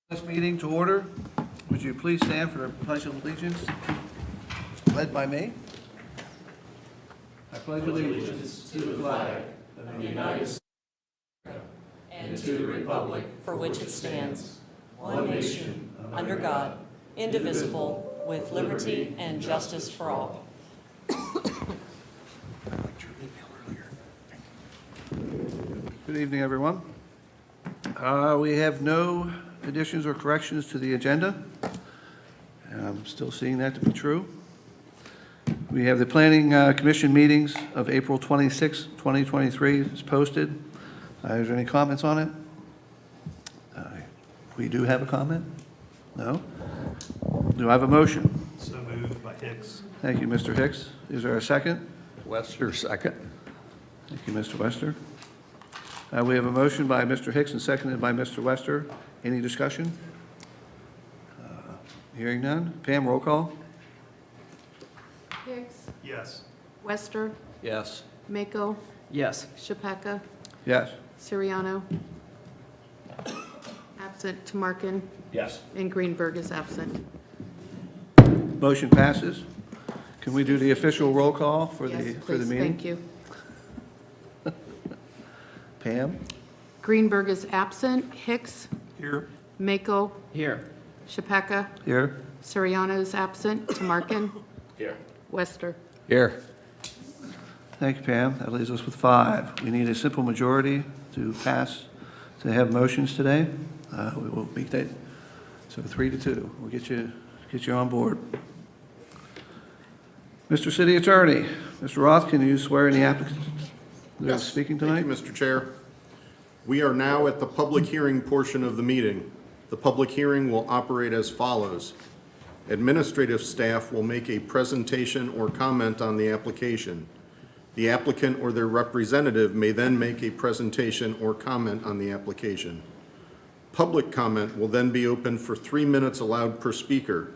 This meeting to order. Would you please stand for the Pledge of Allegiance, led by me? I pledge allegiance to the flag of the United States and to the republic for which it stands, one nation, under God, indivisible, with liberty and justice for all. Good evening, everyone. We have no additions or corrections to the agenda. And I'm still seeing that to be true. We have the Planning Commission meetings of April 26, 2023 is posted. Is there any comments on it? We do have a comment? No? Do I have a motion? So moved by Hicks. Thank you, Mr. Hicks. Is there a second? Wester, second. Thank you, Mr. Wester. We have a motion by Mr. Hicks and seconded by Mr. Wester. Any discussion? Hearing none. Pam, roll call. Hicks, Yes. Wester, Yes. Mako, Yes. Shapeka, Yes. Siriano. Absent, Tamarkin, Yes. and Greenberg is absent. Motion passes. Can we do the official roll call for the Yes, for the please, meeting? thank you. Pam? Greenberg is absent. Hicks, Here. Mako, Here. Shapeka, Here. Siriano is absent. Tamarkin, Here. Wester. Here. Thank you, Pam. That leaves us with 5. We need a simple majority to pass, to have motions today. We will make that, so 3-2. We'll get you on board. Mr. City Attorney, Mr. Roth, can you swear in the applicants that are Yes, speaking tonight? Thank you, Mr. Chair. We are now at the public hearing portion of the meeting. The public hearing will operate as follows. Administrative staff will make a presentation or comment on the application. The applicant or their representative may then make a presentation or comment on the application. Public comment will then be open for 3 minutes allowed per speaker.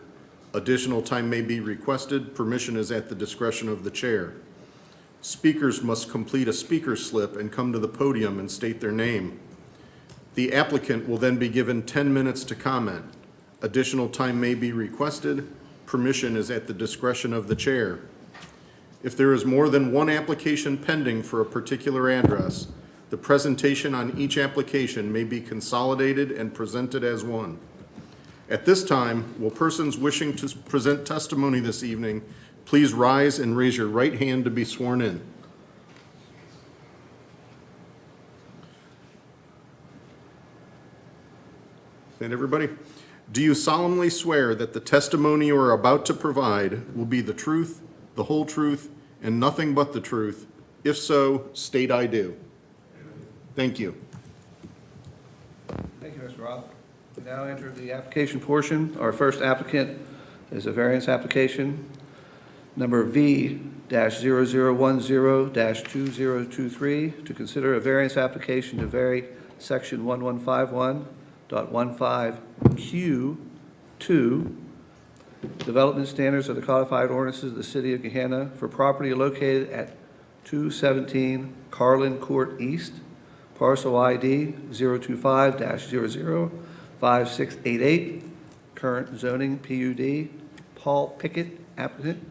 Additional time may be requested. Permission is at the discretion of the chair. Speakers must complete a speaker slip and come to the podium and state their name. The applicant will then be given 10 minutes to comment. Additional time may be requested. Permission is at the discretion of the chair. If there is more than one application pending for a particular address, the presentation on each application may be consolidated and presented as one. At this time, will persons wishing to present testimony this evening please rise and raise your right hand to be sworn in. And everybody, do you solemnly swear that the testimony you are about to provide will be the truth, the whole truth, and nothing but the truth? If so, state I do. Thank you. Thank you, Mr. Roth. We now enter the application portion. Our first applicant is a variance application, number V-0010-2023, to consider a variance application to vary section 1151.15Q2 development standards of the codified ordinances of the city of Gahanna for property located at 217 Carlin Court East, parcel ID 025-005688, current zoning PUD. Paul Pickett, applicant.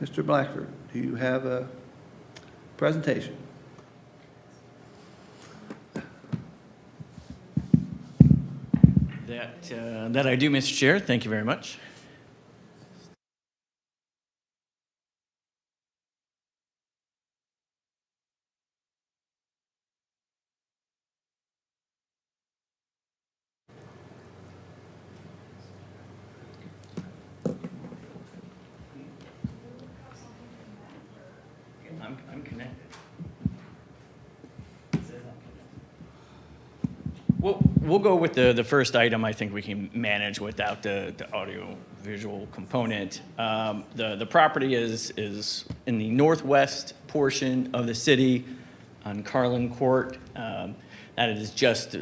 Mr. Blackford, do you have a presentation? That I do, Mr. Chair. Thank you very much. I'm connected. We'll go with the first item. I think we can manage without the audio visual component. The property is in the northwest portion of the city on Carlin Court. That is just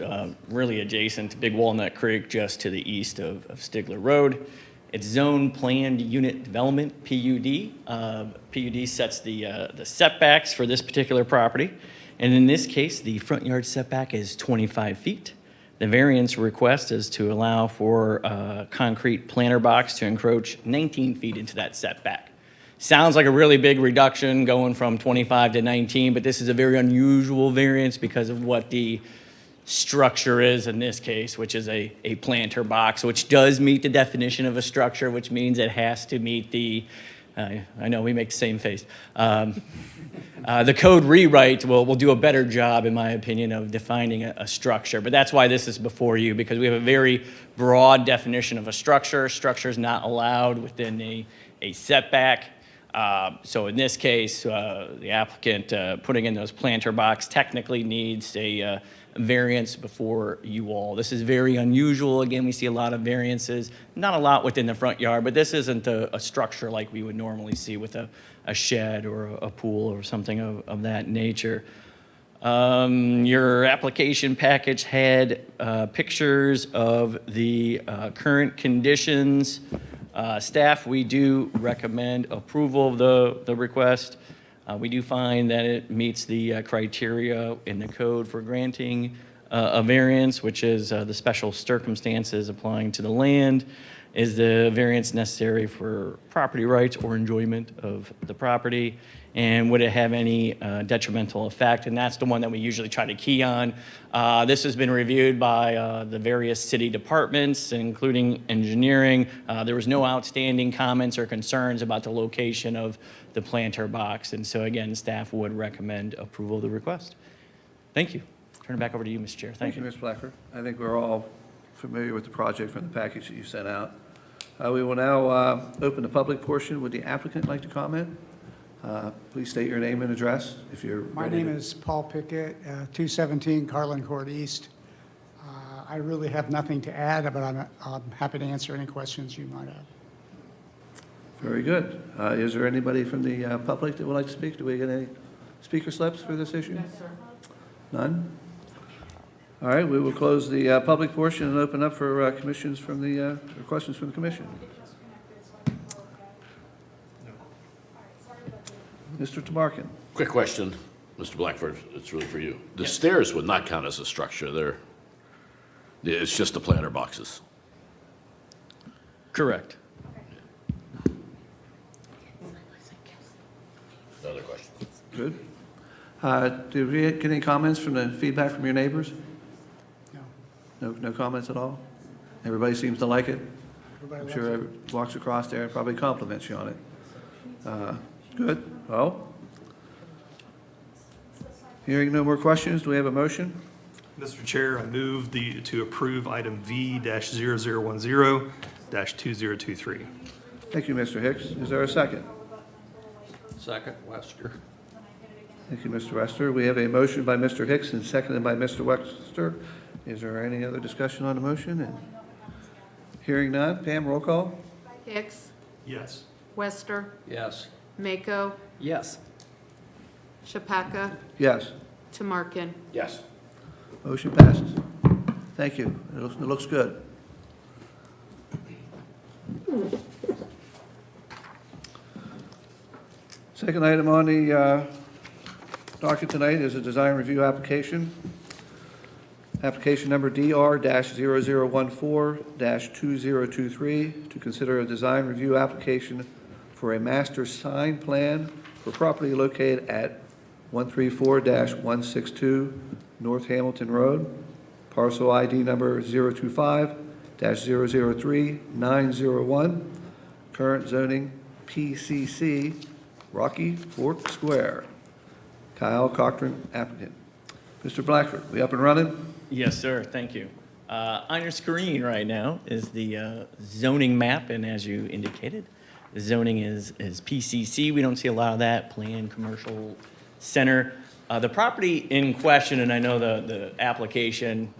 really adjacent to Big Walnut Creek, just to the east of Stigler Road. It's zone planned unit development, PUD. PUD sets the setbacks for this particular property. And in this case, the front yard setback is 25 feet. The variance request is to allow for a concrete planter box to encroach 19 feet into that setback. Sounds like a really big reduction going from 25 to 19, but this is a very unusual variance because of what the structure is in this case, which is a planter box, which does meet the definition of a structure, which means it has to meet the, I know we make the same face. The code rewrite will do a better job, in my opinion, of defining a structure. But that's why this is before you, because we have a very broad definition of a structure. Structure is not allowed within a setback. So in this case, the applicant putting in those planter box technically needs a variance before you all. This is very unusual. Again, we see a lot of variances, not a lot within the front yard, but this isn't a structure like we would normally see with a shed or a pool or something of that nature. Your application package had pictures of the current conditions. Staff, we do recommend approval of the request. We do find that it meets the criteria in the code for granting a variance, which is the special circumstances applying to the land. Is the variance necessary for property rights or enjoyment of the property? And would it have any detrimental effect? And that's the one that we usually try to key on. This has been reviewed by the various city departments, including engineering. There was no outstanding comments or concerns about the location of the planter box. And so again, staff would recommend approval of the request. Thank you. Turn it back over to you, Mr. Chair. Thank you, Ms. Blackford. I think we're all familiar with the project from the package that you sent out. We will now open the public portion. Would the applicant like to comment? Please state your name and address if you're ready. My name is Paul Pickett, 217 Carlin Court East. I really have nothing to add, but I'm happy to answer any questions you might have. Very good. Is there anybody from the public that would like to speak? Do we get any speaker slips for this issue? Yes, sir. None? All right, we will close the public portion and open up for commissions from the, or questions from the commission. Mr. Tamarkin. Quick question, Mr. Blackford, it's really for you. The stairs would not count as a structure, it's just the planter boxes. Correct. Another question. Good. Did we get any comments from the feedback from your neighbors? No. No comments at all? Everybody seems to like it? Everybody I'm loves sure it. every- walks across there and probably compliments you on it. Good. Well, hearing no more questions, do we have a motion? Mr. Chair, I move to approve item V-0010-2023. Thank you, Mr. Hicks. Is there a second? Second, Wester. Thank you, Mr. Wester. We have a motion by Mr. Hicks and seconded by Mr. Wester. Is there any other discussion on the motion? And hearing none, Pam, roll call? Hicks, Yes. Wester, Yes. Mako, Yes. Chappaqua, Yes. Tamarkin. Yes. Motion passes. Thank you. It looks good. Second item on the docket tonight is a design review application. Application number DR-0014-2023 to consider a design review application for a master sign plan for property located at 134-162 North Hamilton Road, parcel ID number 025-003-901, current zoning PCC, Rocky Fork Square. Kyle Cochran, applicant. Mr. Blackford, we up and running? Yes, sir. Thank you. On your screen right now is the zoning map, and as you indicated, the zoning is PCC. We don't see a lot of that, planned commercial center. The property in question, and I know the application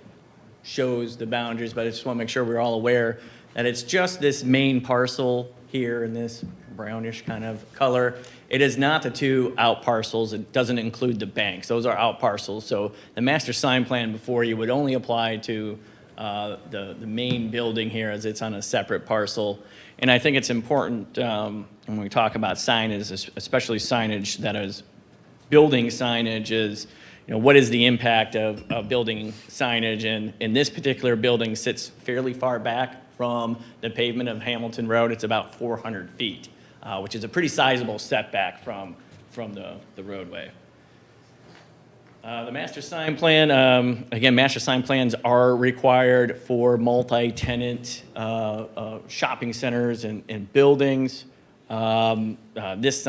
shows the boundaries, but I just want to make sure we're all aware that it's just this main parcel here in this brownish kind of color. It is not the two out parcels. It doesn't include the banks. Those are out parcels. So the master sign plan before you would only apply to the main building here, as it's on a separate parcel. And I think it's important when we talk about signage, especially signage that is building signage, is what is the impact of building signage? And this particular building sits fairly far back from the pavement of Hamilton Road. It's about 400 feet, which is a pretty sizable setback from the roadway. The master sign plan, again, master sign plans are required for multi-tenant shopping centers and buildings. This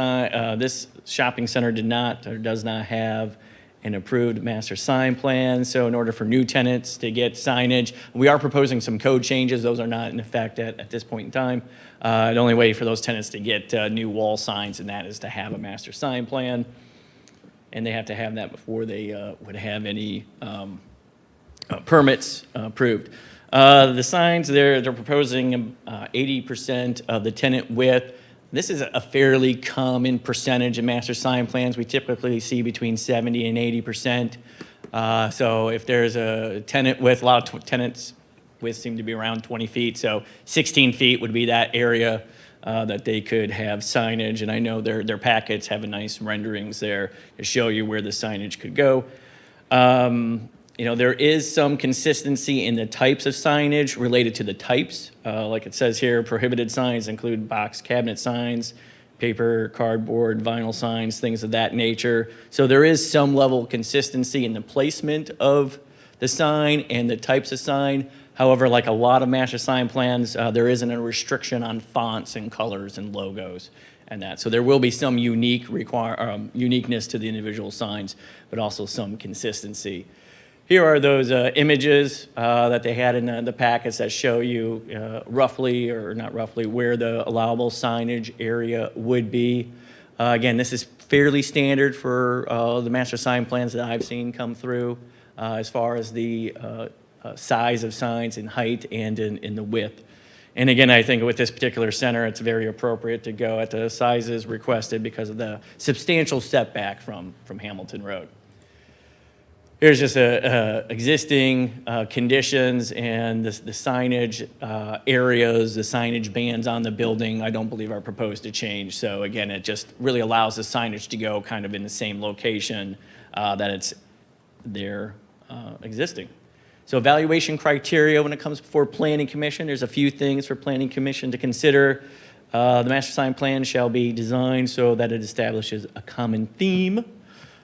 shopping center did not or does not have an approved master sign plan. So in order for new tenants to get signage, we are proposing some code changes. Those are not in effect at this point in time. The only way for those tenants to get new wall signs, and that is to have a master sign plan. And they have to have that before they would have any permits approved. The signs, they're proposing 80% of the tenant width. This is a fairly common percentage in master sign plans. We typically see between 70 and 80%. So if there's a tenant width, a lot of tenants width seem to be around 20 feet. So 16 feet would be that area that they could have signage. And I know their packets have a nice renderings there to show you where the signage could go. There is some consistency in the types of signage related to the types. Like it says here, prohibited signs include box cabinet signs, paper, cardboard, vinyl signs, things of that nature. So there is some level of consistency in the placement of the sign and the types of sign. However, like a lot of master sign plans, there isn't a restriction on fonts and colors and logos and that. So there will be some uniqueness to the individual signs, but also some consistency. Here are those images that they had in the packets that show you roughly, or not roughly, where the allowable signage area would be. Again, this is fairly standard for the master sign plans that I've seen come through as far as the size of signs in height and in the width. And again, I think with this particular center, it's very appropriate to go at the sizes requested because of the substantial setback from Hamilton Road. Here's just existing conditions and the signage areas, the signage bands on the building, I don't believe are proposed to change. So again, it just really allows the signage to go kind of in the same location that it's there existing. So evaluation criteria when it comes before Planning Commission, there's a few things for Planning Commission to consider. The master sign plan shall be designed so that it establishes a common theme.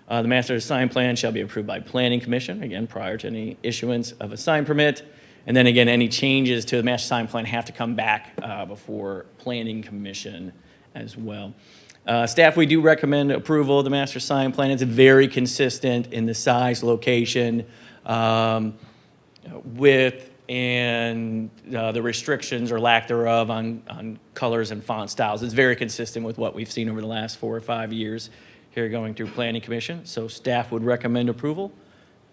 The master sign plan shall be approved by Planning Commission, again, prior to any issuance of a sign permit. And then again, any changes to the master sign plan have to come back before Planning Commission as well. Staff, we do recommend approval of the master sign plan. It's very consistent in the size, location, width, and the restrictions or lack thereof on colors and font styles. It's very consistent with what we've seen over the last 4 or 5 years here going through Planning Commission. So staff would recommend approval.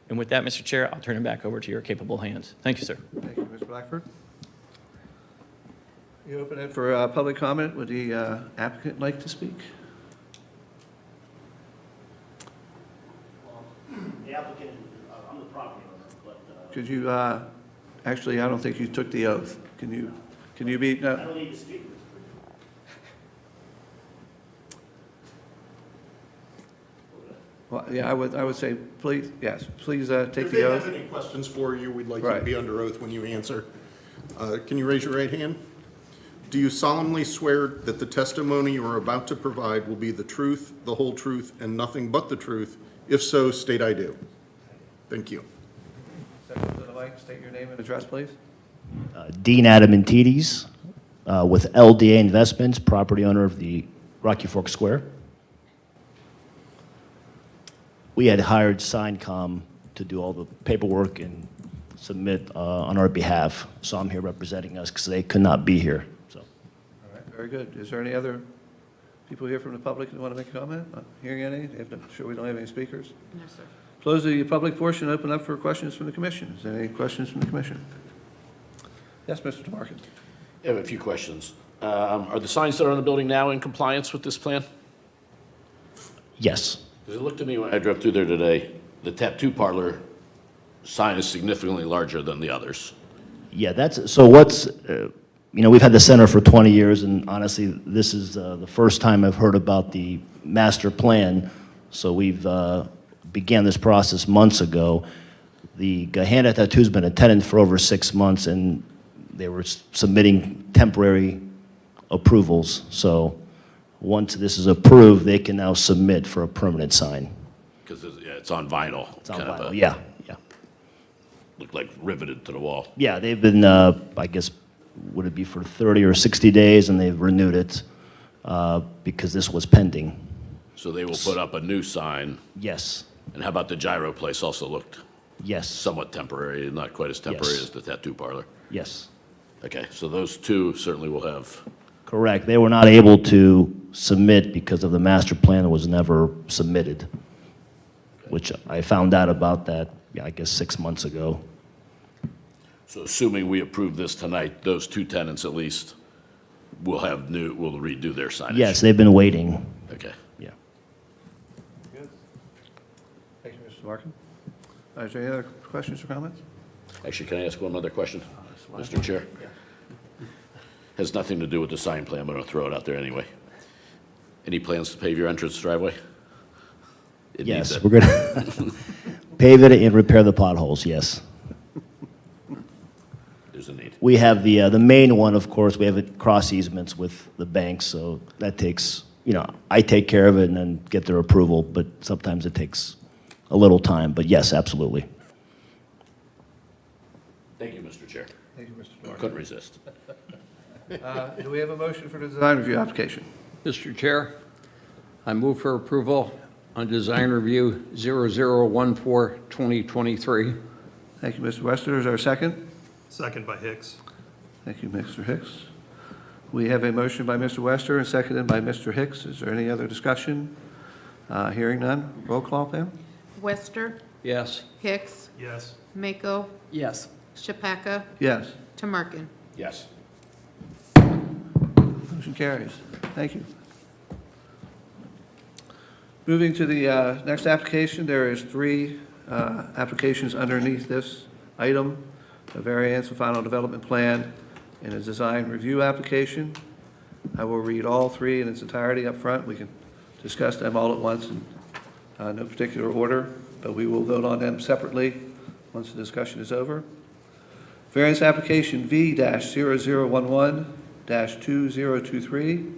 And with that, Mr. Chair, I'll turn it back over to your capable hands. Thank you, sir. Thank you, Mr. Blackford. You open it for public comment. Would the applicant like to speak? The applicant, I'm the property owner, but Could you, actually, I don't think you took the oath. Can you be, I no? don't need to speak. Well, yeah, I would say, please, yes, please take If they the have oath. any questions for you, we'd like you to Right. be under oath when you answer. Can you raise your right hand? Do you solemnly swear that the testimony you are about to provide will be the truth, the whole truth, and nothing but the truth? If so, state I do. Thank you. Second to the mic, state your name and address, please. Dean Adamantides with LDA Investments, property owner of the Rocky Fork Square. We had hired Signcom to do all the paperwork and submit on our behalf. So I'm here representing us because they could not be here. So, All right, very good. Is there any other people here from the public who want to make a comment? Not hearing any? Sure we don't have any speakers? No, sir. Close the public portion, open up for questions from the commission. Is there any questions from the commission? Yes, Mr. DeMarcus. I have a few questions. Are the signs that are on the building now in compliance with this plan? yes. Because it looked to me when I drove through there today, the tattoo parlor sign is significantly larger than the others. Yeah, that's, so what's, we've had the center for 20 years, and honestly, this is the first time I've heard about the master plan. So we've began this process months ago. The Gahanna Tattoo's been a tenant for over 6 months, and they were submitting temporary approvals. So once this is approved, they can now submit for a permanent sign. Because it's on vinyl. It's on kind of vinyl. a- Yeah, yeah. Looked like riveted to the wall. Yeah, they've been, I guess, would it be for 30 or 60 days, and they've renewed it because this was pending. So they will put up a new sign. Yes, And how about the gyro place also looked yes, somewhat temporary, not quite as temporary Yes. as the tattoo parlor? yes. Okay, so those two certainly will have, Correct. They were not able to submit because of the master plan was never submitted, which I found out about that, yeah, I guess 6 months ago. so assuming we approve this tonight, those two tenants at least will redo their signage? Yes, they've been waiting, Okay. yeah. Thank you, Mr. Larkin. Is there any other questions or comments? Actually, can I ask one other question, Mr. Chair? Has nothing to do with the sign plan, but I'm going to throw it out there anyway. Any plans to pave your entrance driveway? It needs Yes, it. we're going to pave it and repair the potholes, yes. There's a need. We have the main one, of course, we have it cross easements with the banks, so that takes, I take care of it and then get their approval, but sometimes it takes a little time, but yes, absolutely. Thank you, Mr. Chair. Thank you, Mr. Larkin. Couldn't resist. Do we have a motion for the design review application? Mr. Chair, I move for approval on design review 0014-2023. Thank you, Mr. Wester. Is there a second? Second by Hicks. Thank you, Mr. Hicks. We have a motion by Mr. Wester and seconded by Mr. Hicks. Is there any other discussion? Hearing none. Roll call, ma'am? Wester, Yes. Hicks, Yes. Mako, Yes. Chappaka, Yes. Tamarkin. Yes. Motion carries. Thank you. Moving to the next application, there is three applications underneath this item: a variance, a final development plan, and a design review application. I will read all three in its entirety up front. We can discuss them all at once in no particular order, but we will vote on them separately once the discussion is over. Variance application V-0011-2023,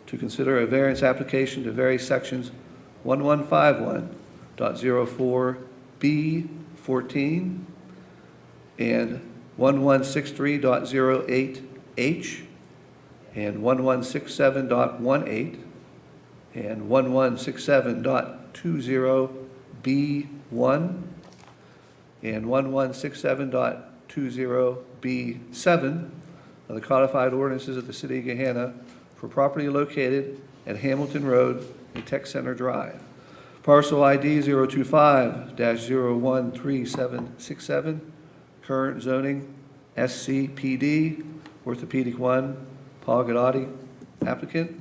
to consider a variance application to vary sections 1151.04B14 and 1163.08H and 1167.18 and 1167.20B1 and 1167.20B7 of the codified ordinances of the City of Gahanna for property located at Hamilton Road and Tech Center Drive. Parcel ID 025-013767, current zoning SCPD, Orthopedic 1, Paul Gadati, applicant.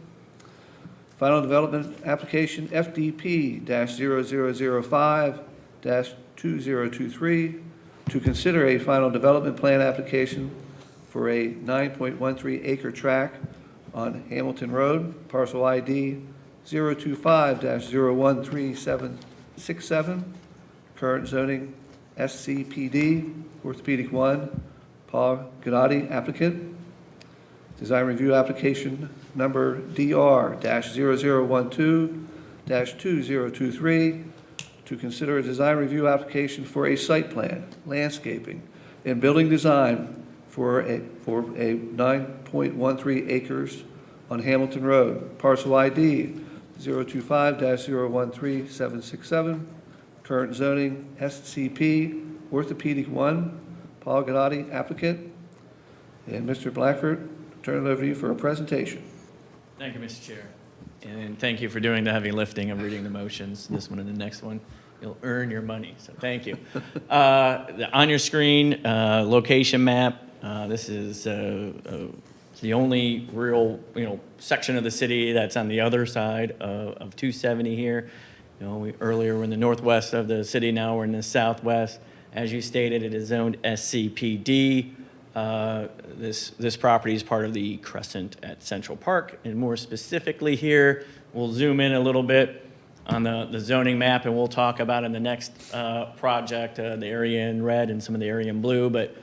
Final development application FDP-0005-2023, to consider a final development plan application for a 9.13 acre tract on Hamilton Road, parcel ID 025-013767, current zoning SCPD, Orthopedic 1, Paul Gadati, applicant. Design review application number DR-0012-2023, to consider a design review application for a site plan, landscaping, and building design for a 9.13 acres on Hamilton Road, parcel ID 025-013767, current zoning SCP, Orthopedic 1, Paul Gadati, applicant. And Mr. Blackford, turn it over to you for a presentation. Thank you, Mr. Chair. And thank you for doing the heavy lifting of reading the motions, this one and the next one. You'll earn your money, so thank you. On your screen, location map. This is the only real, section of the city that's on the other side of 270 here. Earlier we're in the northwest of the city, now we're in the southwest. As you stated, it is zoned SCPD. This property is part of the Crescent at Central Park, and more specifically here, we'll zoom in a little bit. on the zoning map, and we'll talk about in the next project, the area in red and some of the area in blue. But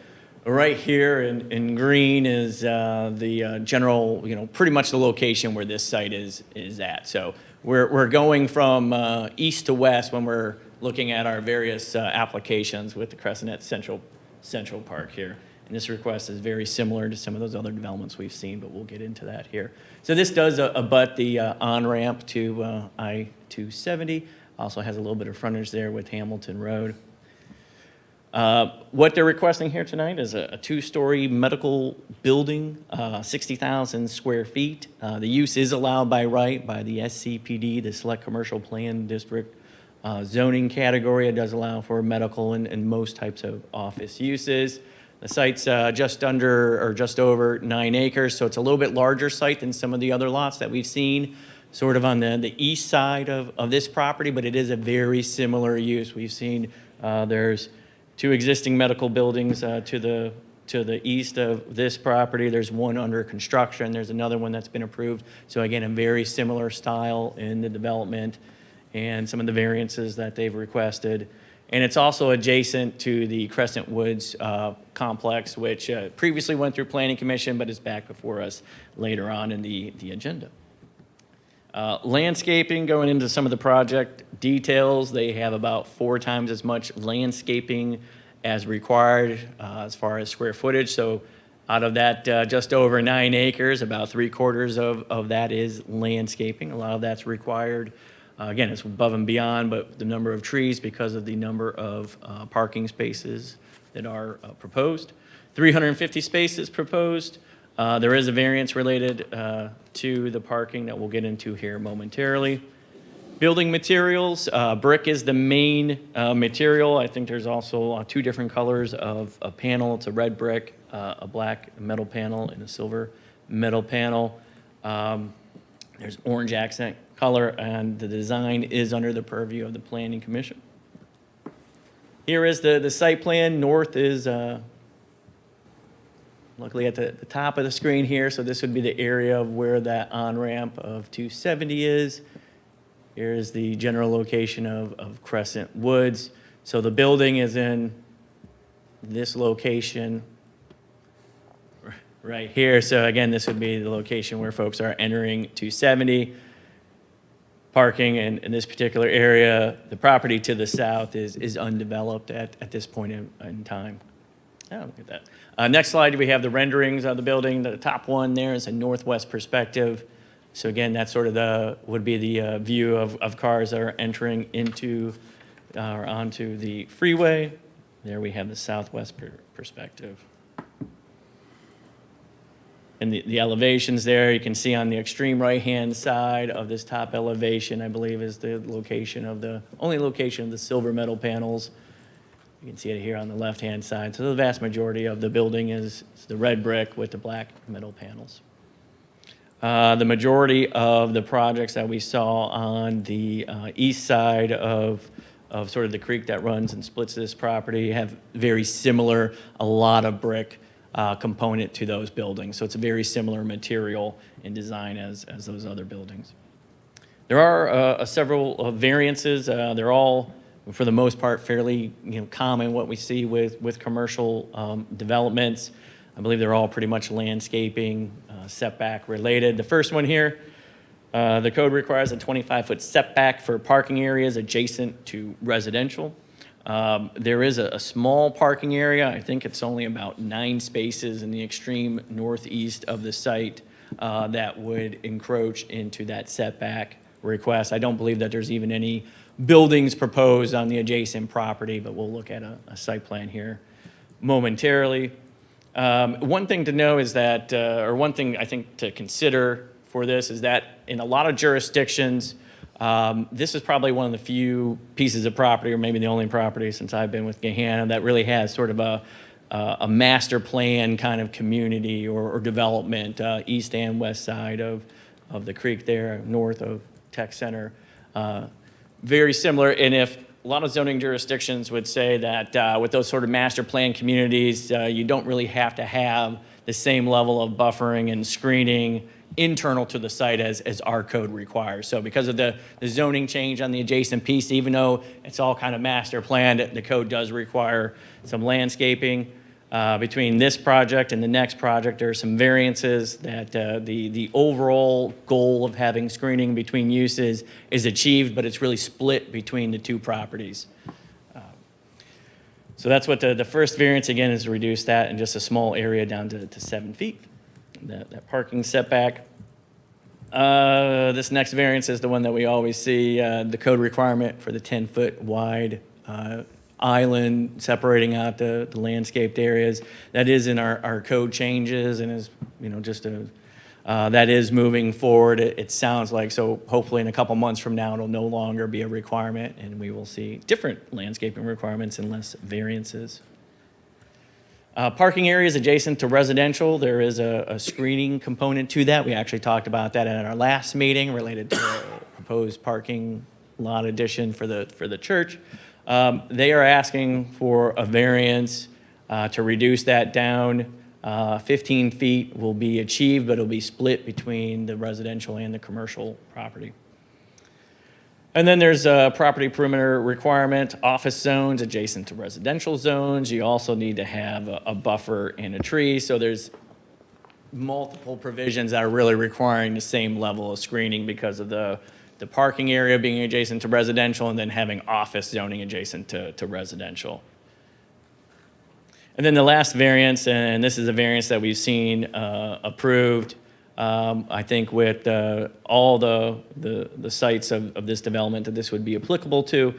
right here in green is the general, pretty much the location where this site is at. So we're going from east to west when we're looking at our various applications with the Crescent Central Park here. And this request is very similar to some of those other developments we've seen, but we'll get into that here. So this does abut the on-ramp to I-270. Also has a little bit of frontage there with Hamilton Road. What they're requesting here tonight is a two-story medical building, 60,000 square feet. The use is allowed by right by the SCPD, the Select Commercial Plan District zoning category. It does allow for medical and most types of office uses. The site's just under or just over 9 acres, so it's a little bit larger site than some of the other lots that we've seen, sort of on the east side of this property, but it is a very similar use. We've seen there's 2 existing medical buildings to the east of this property. There's one under construction. There's another one that's been approved. So again, a very similar style in the development and some of the variances that they've requested. And it's also adjacent to the Crescent Woods complex, which previously went through Planning Commission, but is back before us later on in the agenda. Landscaping, going into some of the project details, they have about 4 times as much landscaping as required as far as square footage. So out of that just over 9 acres, about 3/4 of that is landscaping. A lot of that's required. Again, it's above and beyond, but the number of trees because of the number of parking spaces that are proposed. 350 spaces proposed. There is a variance related to the parking that we'll get into here momentarily. Building materials, brick is the main material. I think there's also 2 different colors of a panel. It's a red brick, a black metal panel, and a silver metal panel. There's orange accent color, and the design is under the purview of the Planning Commission. Here is the site plan. North is luckily at the top of the screen here, so this would be the area of where that on-ramp of 270 is. Here's the general location of Crescent Woods. So the building is in this location right here. So again, this would be the location where folks are entering 270. Parking in this particular area. The property to the south is undeveloped at this point in time. Oh, look at that. Next slide, we have the renderings of the building. The top one there is a northwest perspective. So again, that's sort of would be the view of cars that are entering into or onto the freeway. There we have the southwest perspective. And the elevations there, you can see on the extreme right-hand side of this top elevation, I believe, is the location of only location of the silver metal panels. You can see it here on the left-hand side. So the vast majority of the building is the red brick with the black metal panels. The majority of the projects that we saw on the east side of sort of the creek that runs and splits this property have very similar, a lot of brick component to those buildings. So it's a very similar material and design as those other buildings. There are several variances. They're all, for the most part, fairly common what we see with commercial developments. I believe they're all pretty much landscaping, setback related. The first one here, the code requires a 25-foot setback for parking areas adjacent to residential. There is a small parking area. I think it's only about 9 spaces in the extreme northeast of the site that would encroach into that setback request. I don't believe that there's even any buildings proposed on the adjacent property, but we'll look at a site plan here momentarily. One thing to know is that, or one thing I think to consider for this is that in a lot of jurisdictions, this is probably one of the few pieces of property, or maybe the only property since I've been with Gahanna, that really has sort of a master plan kind of community or development, east and west side of the creek there, north of Tech Center. Very similar, and if a lot of zoning jurisdictions would say that with those sort of master plan communities, you don't really have to have the same level of buffering and screening internal to the site as our code requires. So because of the zoning change on the adjacent piece, even though it's all kind of master planned, the code does require some landscaping. Between this project and the next project, there are some variances that the overall goal of having screening between uses is achieved, but it's really split between the two properties. So that's what the first variance, again, is to reduce that in just a small area down to 7 feet, that parking setback. This next variance is the one that we always see, the code requirement for the 10-foot wide island separating out the landscaped areas. That is in our code changes and is, just that is moving forward. It sounds like, so hopefully in a couple months from now, it'll no longer be a requirement and we will see different landscaping requirements and less variances. Parking areas adjacent to residential, there is a screening component to that. We actually talked about that at our last meeting related to the proposed parking lot addition for the church. They are asking for a variance to reduce that down. 15 feet will be achieved, but it'll be split between the residential and the commercial property. And then there's a property perimeter requirement, office zones adjacent to residential zones. You also need to have a buffer and a tree. So there's multiple provisions that are really requiring the same level of screening because of the parking area being adjacent to residential and then having office zoning adjacent to residential. And then the last variance, and this is a variance that we've seen approved, I think with all the sites of this development that this would be applicable to,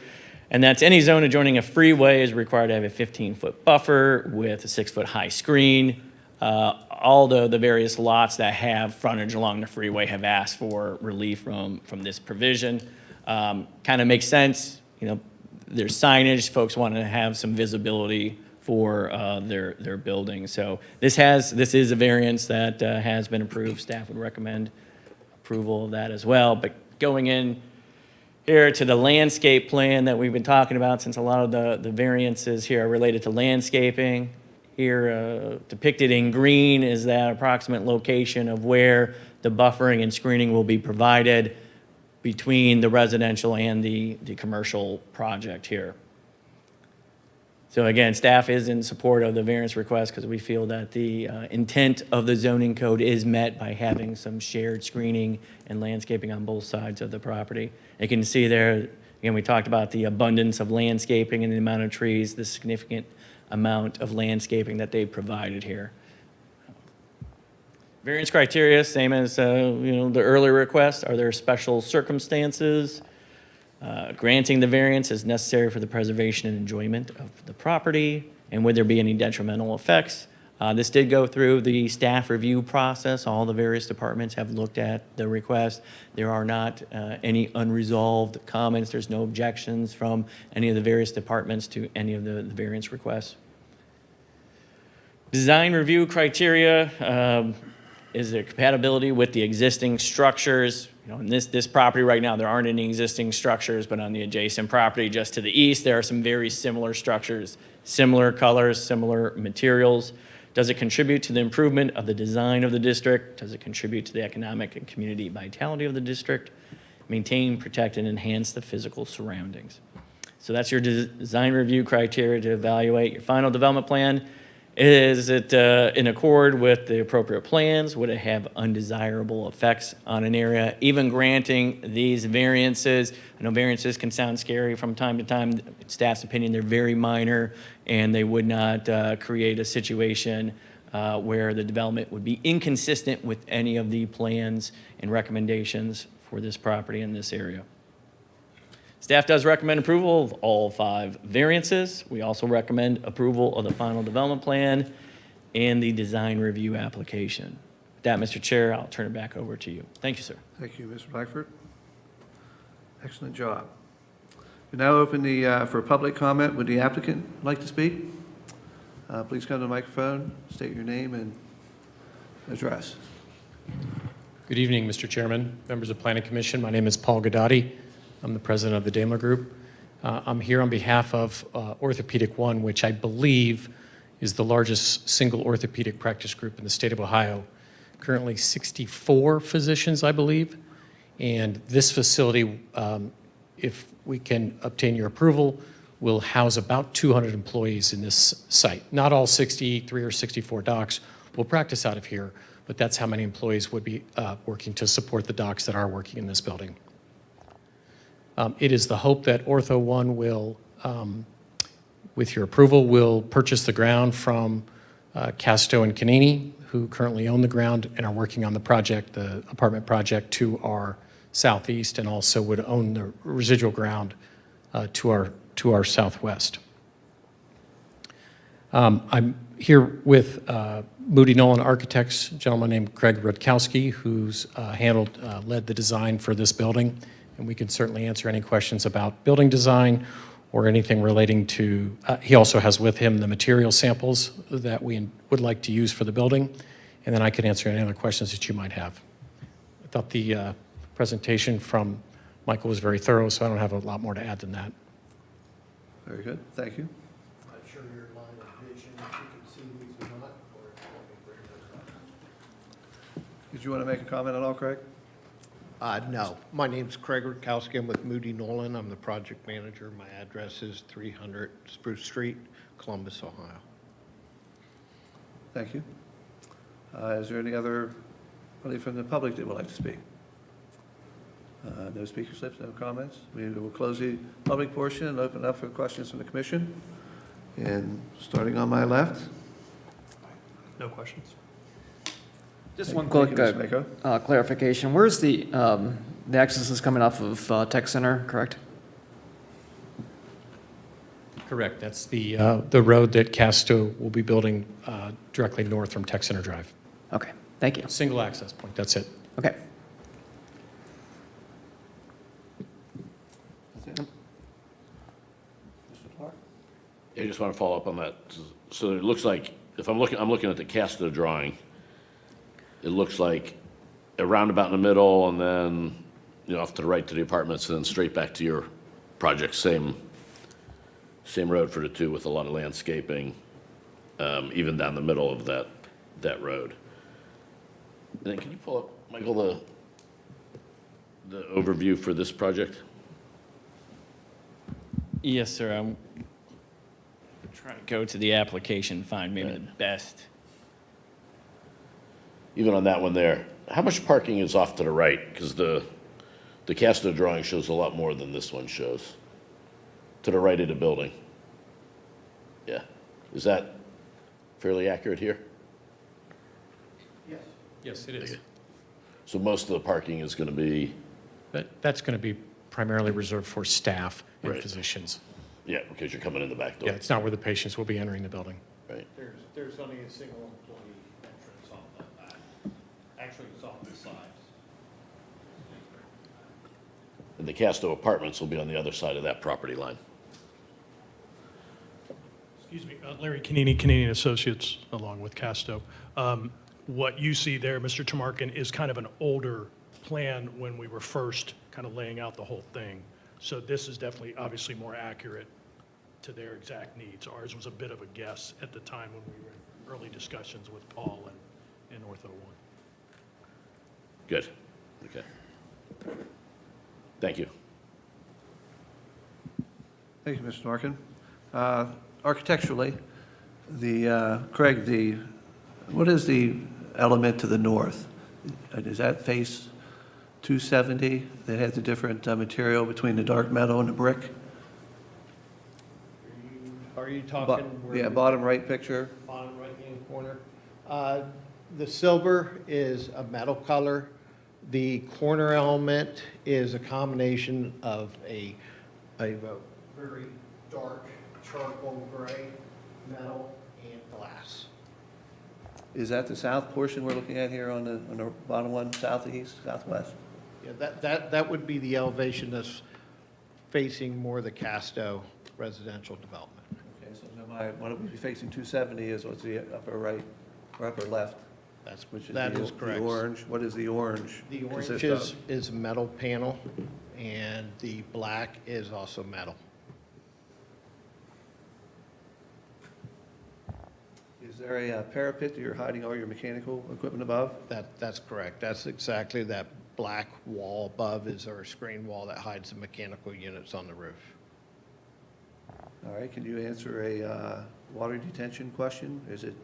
and that's any zone adjoining a freeway is required to have a 15-foot buffer with a 6-foot high screen. All the various lots that have frontage along the freeway have asked for relief from this provision. Kind of makes sense, there's signage, folks want to have some visibility for their building. So this is a variance that has been approved. Staff would recommend approval of that as well. But going in here to the landscape plan that we've been talking about, since a lot of the variances here are related to landscaping, here depicted in green is that approximate location of where the buffering and screening will be provided between the residential and the commercial project here. So again, staff is in support of the variance request because we feel that the intent of the zoning code is met by having some shared screening and landscaping on both sides of the property. You can see there, again, we talked about the abundance of landscaping and the amount of trees, the significant amount of landscaping that they provided here. Variance criteria, same as the earlier request. Are there special circumstances? Granting the variance is necessary for the preservation and enjoyment of the property, and would there be any detrimental effects? This did go through the staff review process. All the various departments have looked at the request. There are not any unresolved comments. There's no objections from any of the various departments to any of the variance requests. Design review criteria is there compatibility with the existing structures. In this property right now, there aren't any existing structures, but on the adjacent property just to the east, there are some very similar structures, similar colors, similar materials. Does it contribute to the improvement of the design of the district? Does it contribute to the economic and community vitality of the district? Maintain, protect, and enhance the physical surroundings. So that's your design review criteria to evaluate your final development plan. Is it in accord with the appropriate plans? Would it have undesirable effects on an area? Even granting these variances, I know variances can sound scary from time to time. In staff's opinion, they're very minor, and they would not create a situation where the development would be inconsistent with any of the plans and recommendations for this property in this area. Staff does recommend approval of all 5 variances. We also recommend approval of the final development plan and the design review application. With that, Mr. Chair, I'll turn it back over to you. Thank you, sir. Thank you, Mr. Blackford. Excellent job. We now open for public comment. Would the applicant like to speak? Please come to the microphone, state your name and address. Good evening, Mr. Chairman, members of Planning Commission. My name is Paul Godotti. I'm the president of the Daimler Group. I'm here on behalf of Orthopedic One, which I believe is the largest single orthopedic practice group in the state of Ohio. currently 64 physicians, I believe. And this facility, if we can obtain your approval, will house about 200 employees in this site. Not all 63 or 64 docs will practice out of here, but that's how many employees would be working to support the docs that are working in this building. It is the hope that Ortho One will, with your approval, will purchase the ground from Casto and Canini, who currently own the ground and are working on the project, the apartment project to our southeast, and also would own the residual ground to our southwest. I'm here with Moody Nolan Architects, a gentleman named Craig Rutkowski, who's led the design for this building, and we can certainly answer any questions about building design or anything relating to, he also has with him the material samples that we would like to use for the building, and then I can answer any other questions that you might have. I thought the presentation from Michael was very thorough, so I don't have a lot more to add than that. Very good, thank you. Not sure your line of vision, if you can see these or not, or if you want me to bring those up. Did you want to make a comment at all, Craig? No. My name's Craig Rutkowski. I'm with Moody Nolan. I'm the project manager. My address is 300 Spruce Street, Columbus, Ohio. Thank you. Is there any other, anybody from the public that would like to speak? No speaker slips, no comments. We will close the public portion and open up for questions from the commission. And starting on my left. No questions. Just one Thank quick you, Ms. Mako. clarification. Where's the access is coming off of Tech Center, correct? Correct. That's the road that Casto will be building directly north from Tech Center Drive. Okay, thank you. Single access point, that's it. Okay. That's it. Mr. Clark? I just want to follow up on that. So it looks like, if I'm looking at the Casto drawing, it looks like a roundabout in the middle and then, off to the right to the apartments and then straight back to your project. Same road for the two with a lot of landscaping, even down the middle of that road. And then can you pull up, Michael, the overview for this project? Yes, sir. I'm trying to go to the application, find maybe the best. Even on that one there, how much parking is off to the right? Because the Casto drawing shows a lot more than this one shows. To the right of the building. Yeah. Is that fairly accurate here? Yes. Yes, it is. So most of the parking is going to be, That's going to be primarily reserved for staff and Right. physicians. yeah, because you're coming in the back door. Yeah, it's not where the patients will be entering the building. Right. There's only a single employee entrance off that back. Actually, it's off the sides. And the Casto apartments will be on the other side of that property line. Excuse me, Larry Canini, Canini Associates, along with Casto. What you see there, Mr. Tamarkin, is kind of an older plan when we were first kind of laying out the whole thing. So this is definitely, obviously, more accurate to their exact needs. Ours was a bit of a guess at the time when we were in early discussions with Paul and Ortho One. Good. Okay. Thank you. Thank you, Mr. Narkin. Architecturally, Craig, what is the element to the north? Does that face 270 that has the different material between the dark metal and the brick? Are you talking? where Yeah, the bottom right picture. Bottom right-hand corner. The silver is a metal color. The corner element is a combination of a very dark charcoal gray, metal, and glass. Is that the south portion we're looking at here on the bottom one, southeast, southwest? Yeah, that would be the elevation that's facing more the Casto residential development. Okay, so what would be facing 270 is what's the upper right or upper left? That is correct. The orange, what is the orange? The orange consist of? is a metal panel, and the black is also metal. Is there a parapet that you're hiding all your mechanical equipment above? That's correct. That's exactly that black wall above is our screen wall that hides the mechanical units on the roof. All right, can you answer a water detention question? Is it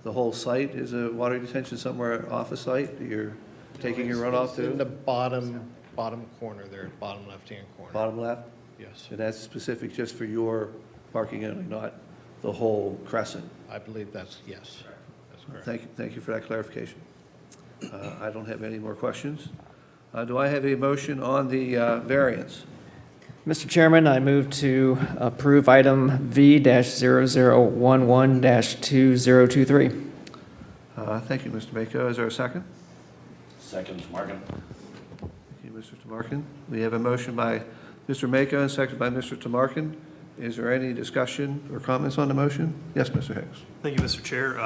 the whole site is a water detention somewhere off the site that you're taking your runoff It's in the to? bottom corner there, bottom left-hand corner. Bottom left? Yes, And that's specific just for your parking only, not the whole crescent? I believe that's, yes. That's correct. Thank you for that clarification. I don't have any more questions. Do I have a motion on the variance? Mr. Chairman, I move to approve item V-0011-2023. Thank you, Mr. Mako. Is there a second? Second, Tumarkin. Thank you, Mr. Tumarkin. We have a motion by Mr. Mako and seconded by Mr. Tumarkin. Is there any discussion or comments on the motion? Yes, Mr. Hicks. Thank you, Mr. Chair.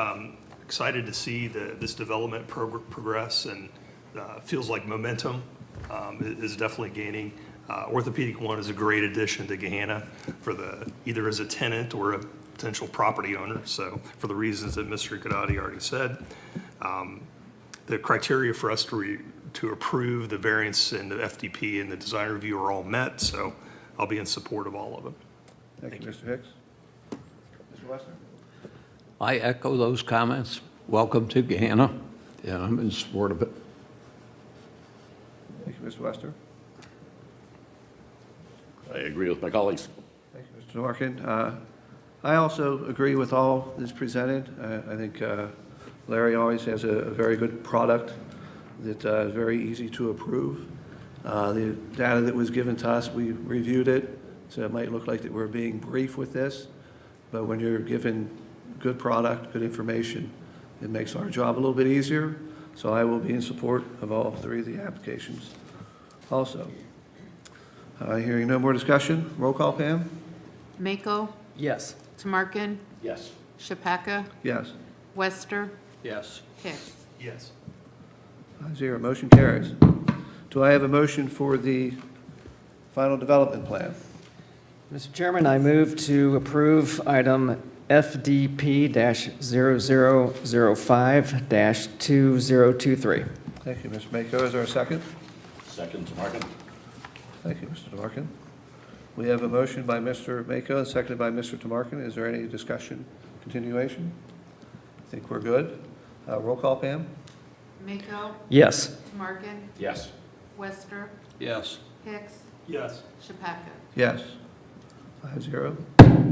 Excited to see this development progress, and feels like momentum is definitely gaining. Orthopedic One is a great addition to Gahanna for either as a tenant or a potential property owner. So for the reasons that Mr. Gadati already said, the criteria for us to approve the variance and the FDP and the design review are all met. So I'll be in support of all of them. Thank you, Mr. Hicks. Mr. Wester? I echo those comments. Welcome to Gahanna. Yeah, I'm in support of it. Thank you, Mr. Wester. I agree with my colleagues. Thank you, Mr. Tumarkin. I also agree with all that's presented. I think Larry always has a very good product that is very easy to approve. The data that was given to us, we reviewed it, so it might look like that we're being brief with this, but when you're given good product, good information, it makes our job a little bit easier. So I will be in support of all three of the applications also. Hearing no more discussion, roll call, Pam? Mako, Yes. Tumarkin, Yes. Chappaka, Yes. Wester, Yes. Hicks. Yes. 5-0, motion carries. Do I have a motion for the final development plan? Mr. Chairman, I move to approve item FDP-0005-2023. Thank you, Mr. Mako. Is there a second? Second, Tumarkin. Thank you, Mr. Tumarkin. We have a motion by Mr. Mako and seconded by Mr. Tumarkin. Is there any discussion, continuation? I think we're good. Roll call, Pam? Mako, Yes. Tumarkin, Yes. Wester, Yes. Hicks, Yes. Chappaka. Yes. 5-0.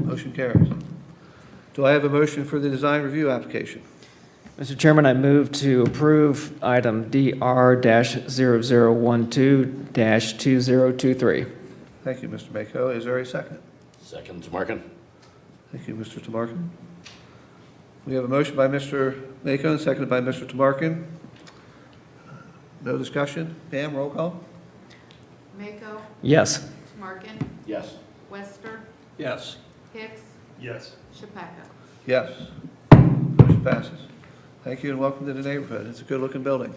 Motion carries. Do I have a motion for the design review application? Mr. Chairman, I move to approve item DR-0012-2023. Thank you, Mr. Mako. Is there a second? Second, Tumarkin. Thank you, Mr. Tumarkin. We have a motion by Mr. Mako and seconded by Mr. Tumarkin. No discussion? Pam, roll call? Mako, Yes. Tumarkin, Yes. Wester, Yes. Hicks, Yes. Chappaka. Yes. Motion passes. Thank you and welcome to the neighborhood. It's a good-looking building.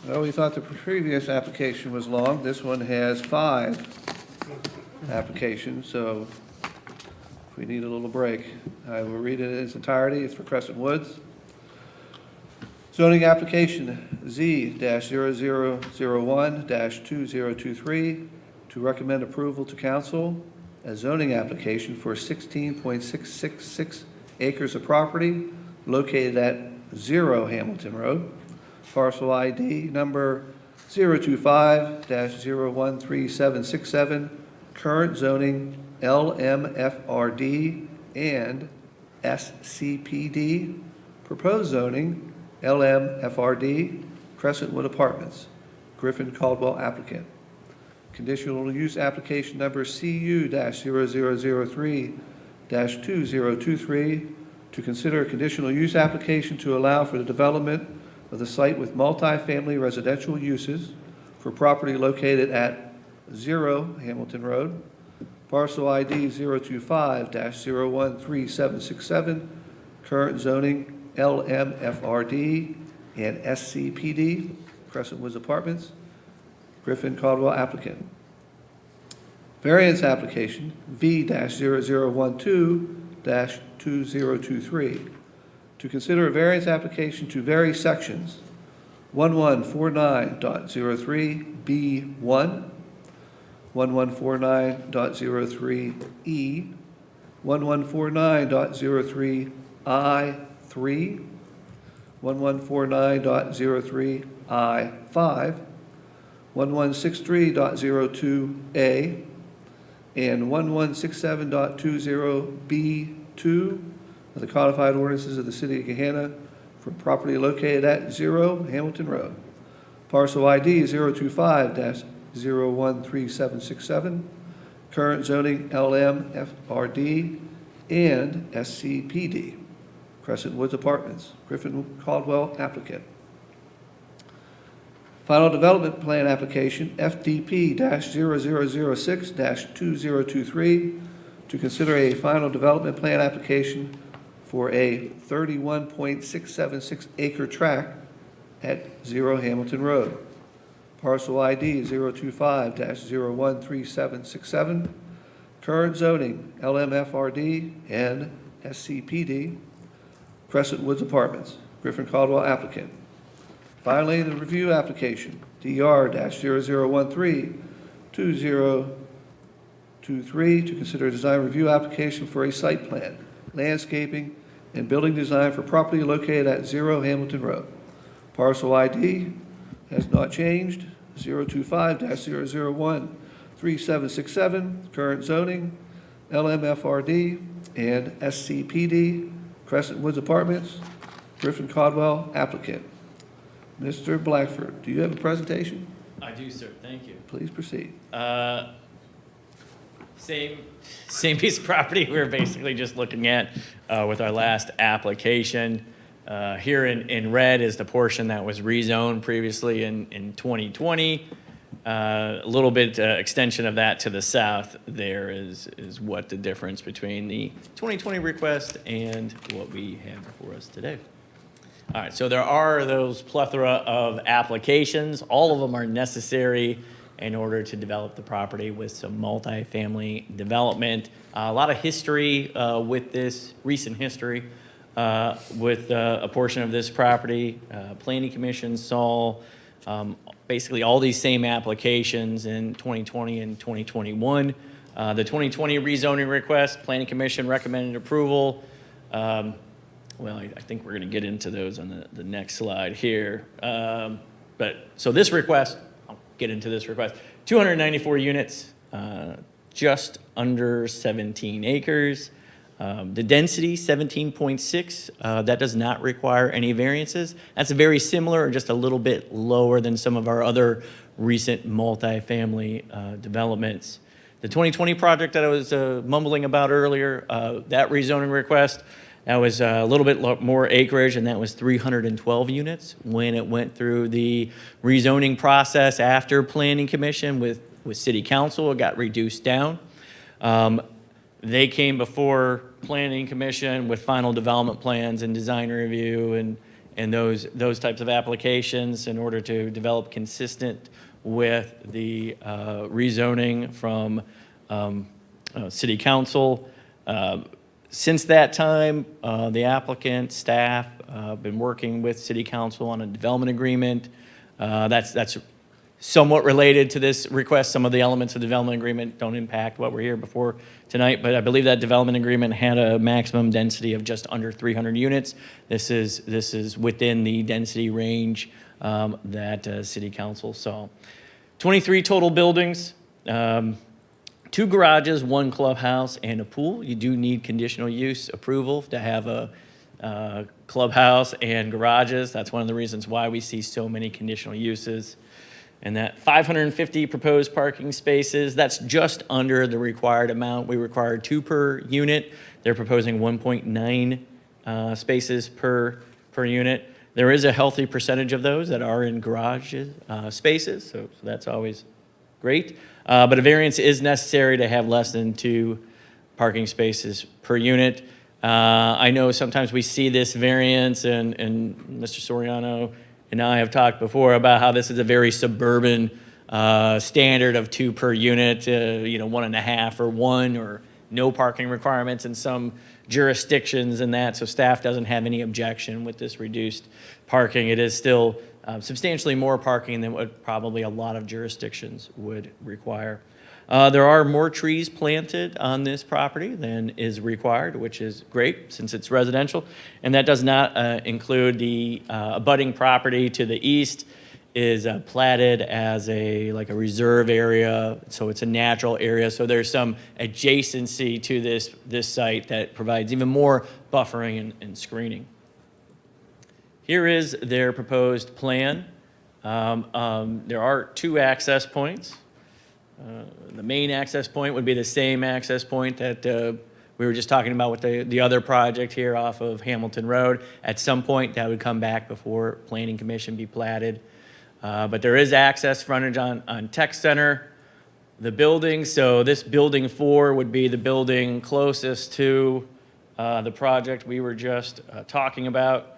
Well, we thought the previous application was long. This one has 5 applications, so if we need a little break, I will read it in its entirety. It's for Crescent Woods. Zoning application Z-0001-2023 to recommend approval to council a zoning application for 16.666 acres of property located at 0 Hamilton Road, parcel ID number 025-013767, current zoning LMFRD and SCPD, proposed zoning LMFRD, Crescentwood Apartments, Griffin Caldwell applicant. Conditional use application number CU-0003-2023 to consider a conditional use application to allow for the development of the site with multifamily residential uses for property located at 0 Hamilton Road, parcel ID 025-013767, current zoning LMFRD and SCPD, Crescent Woods Apartments, Griffin Caldwell applicant. Variance application V-0012-2023. To consider a variance application to vary sections 1149.03B1, 1149.03E, 1149.03I3, 1149.03I5, 1163.02A, and 1167.20B2 of the codified ordinances of the City of Gahanna for property located at 0 Hamilton Road. Parcel ID 025-013767, current zoning LMFRD and SCPD. Crescent Woods Apartments, Griffin Caldwell applicant. Final development plan application FDP-0006-2023 to consider a final development plan application for a 31.676 acre tract at 0 Hamilton Road. Parcel ID 025-013767, current zoning LMFRD and SCPD. Crescent Woods Apartments, Griffin Caldwell applicant. Finally, the review application, DR-0013-2023, to consider a design review application for a site plan, landscaping, and building design for property located at 0 Hamilton Road. Parcel ID has not changed, 025-0013767, current zoning, LMFRD, and SCPD, Crescent Woods Apartments, Griffin Caldwell applicant. Mr. Blackford, do you have a presentation? I do, sir. Thank you. Please proceed. Same piece of property we were basically just looking at with our last application. Here in red is the portion that was rezoned previously in 2020. A little bit extension of that to the south there is what the difference between the 2020 request and what we have before us today. All right, so there are those plethora of applications. All of them are necessary in order to develop the property with some multifamily development. A lot of history with this, recent history with a portion of this property. Planning Commission saw basically all these same applications in 2020 and 2021. The 2020 rezoning request, Planning Commission recommended approval. Well, I think we're going to get into those on the next slide here. So this request, I'll get into this request, 294 units, just under 17 acres. The density, 17.6, that does not require any variances. That's very similar or just a little bit lower than some of our other recent multifamily developments. The 2020 project that I was mumbling about earlier, that rezoning request, that was a little bit more acreage, and that was 312 units. When it went through the rezoning process after Planning Commission with City Council, it got reduced down. They came before Planning Commission with final development plans and design review and those types of applications in order to develop consistent with the rezoning from City Council. Since that time, the applicant, staff, been working with City Council on a development agreement. That's somewhat related to this request. Some of the elements of the development agreement don't impact what we're here before tonight, but I believe that development agreement had a maximum density of just under 300 units. This is within the density range that City Council saw. 23 total buildings. 2 garages, 1 clubhouse, and a pool. You do need conditional use approval to have a clubhouse and garages. That's one of the reasons why we see so many conditional uses. And that 550 proposed parking spaces, that's just under the required amount. We require 2 per unit. They're proposing 1.9 spaces per unit. There is a healthy percentage of those that are in garage spaces, so that's always great. But a variance is necessary to have less than 2 parking spaces per unit. I know sometimes we see this variance, and Mr. Soriano and I have talked before about how this is a very suburban standard of 2 per unit, 1.5 or 1, or no parking requirements in some jurisdictions and that, so staff doesn't have any objection with this reduced parking. It is still substantially more parking than what probably a lot of jurisdictions would require. There are more trees planted on this property than is required, which is great since it's residential. And that does not include the abutting property to the east is platted as a reserve area, so it's a natural area. So there's some adjacency to this site that provides even more buffering and screening. Here is their proposed plan. There are 2 access points. The main access point would be the same access point that we were just talking about with the other project here off of Hamilton Road. At some point, that would come back before Planning Commission be platted. But there is access frontage on Tech Center, the building. So this building 4 would be the building closest to the project we were just talking about.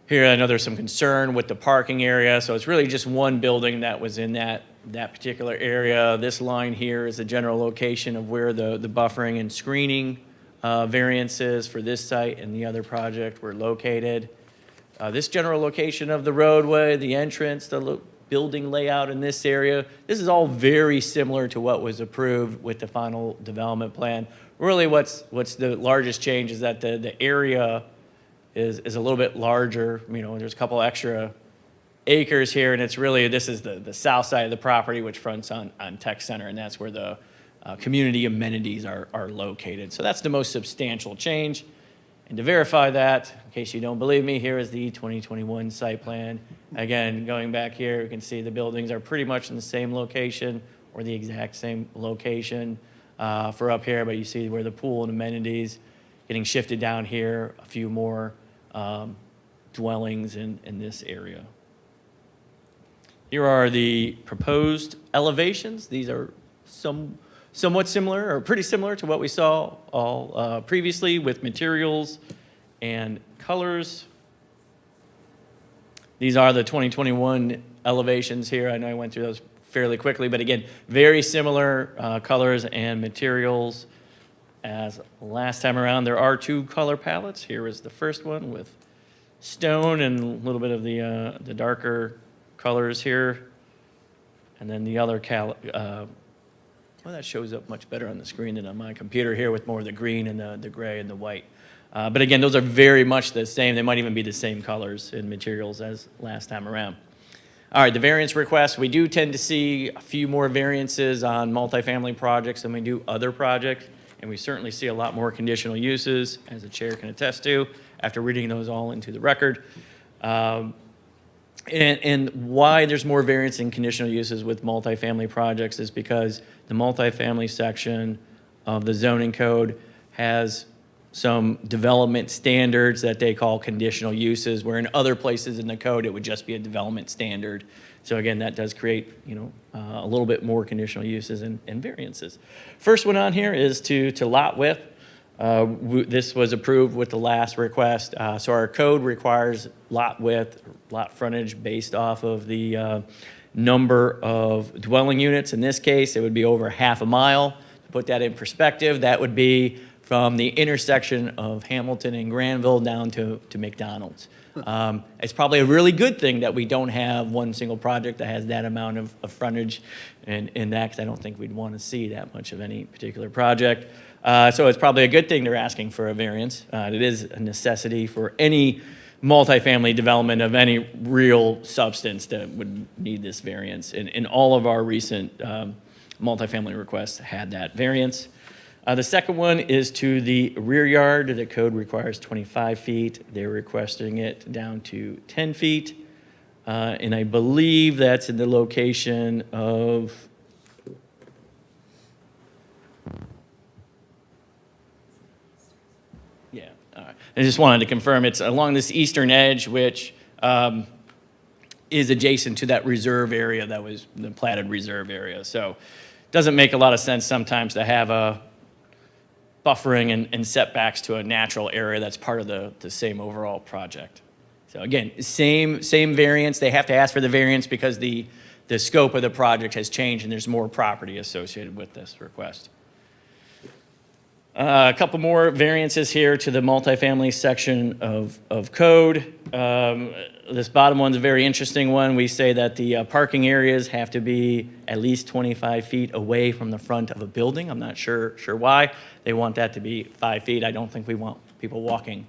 Here, I know there's some concern with the parking area, so it's really just one building that was in that particular area. This line here is the general location of where the buffering and screening variances for this site and the other project were located. This general location of the roadway, the entrance, the building layout in this area, this is all very similar to what was approved with the final development plan. Really what's the largest change is that the area is a little bit larger. There's a couple extra acres here, and it's really, this is the south side of the property, which fronts on Tech Center, and that's where the community amenities are located. So that's the most substantial change. And to verify that, in case you don't believe me, here is the 2021 site plan. Again, going back here, you can see the buildings are pretty much in the same location or the exact same location for up here, but you see where the pool and amenities getting shifted down here, a few more dwellings in this area. Here are the proposed elevations. These are somewhat similar, or pretty similar to what we saw all previously with materials and colors. These are the 2021 elevations here. I know I went through those fairly quickly, but again, very similar colors and materials as last time around. There are 2 color palettes. Here is the first one with stone and a little bit of the darker colors here. And then the other well, that shows up much better on the screen than on my computer here with more of the green and the gray and the white. But again, those are very much the same. They might even be the same colors and materials as last time around. All right, the variance request. We do tend to see a few more variances on multifamily projects than we do other projects, and we certainly see a lot more conditional uses, as the chair can attest to, after reading those all into the record. And why there's more variance in conditional uses with multifamily projects is because the multifamily section of the zoning code has some development standards that they call conditional uses, where in other places in the code it would just be a development standard. So again, that does create a little bit more conditional uses and variances. First one on here is to lot width. This was approved with the last request. So our code requires lot width, lot frontage based off of the number of dwelling units. In this case, it would be over half a mile. To put that in perspective, that would be from the intersection of Hamilton and Granville down to McDonald's. It's probably a really good thing that we don't have one single project that has that amount of frontage in that, because I don't think we'd want to see that much of any particular project. So it's probably a good thing they're asking for a variance. It is a necessity for any multifamily development of any real substance that would need this variance. And all of our recent multifamily requests had that variance. The second one is to the rear yard. The code requires 25 feet. They're requesting it down to 10 feet. And I believe that's in the location of, yeah, all right. I just wanted to confirm it's along this eastern edge, which is adjacent to that reserve area that was the platted reserve area. So it doesn't make a lot of sense sometimes to have a buffering and setbacks to a natural area that's part of the same overall project. So again, same variance. They have to ask for the variance because the the scope of the project has changed and there's more property associated with this request. A couple more variances here to the multifamily section of code. This bottom one's a very interesting one. We say that the parking areas have to be at least 25 feet away from the front of a building. I'm not sure why. They want that to be 5 feet. I don't think we want people walking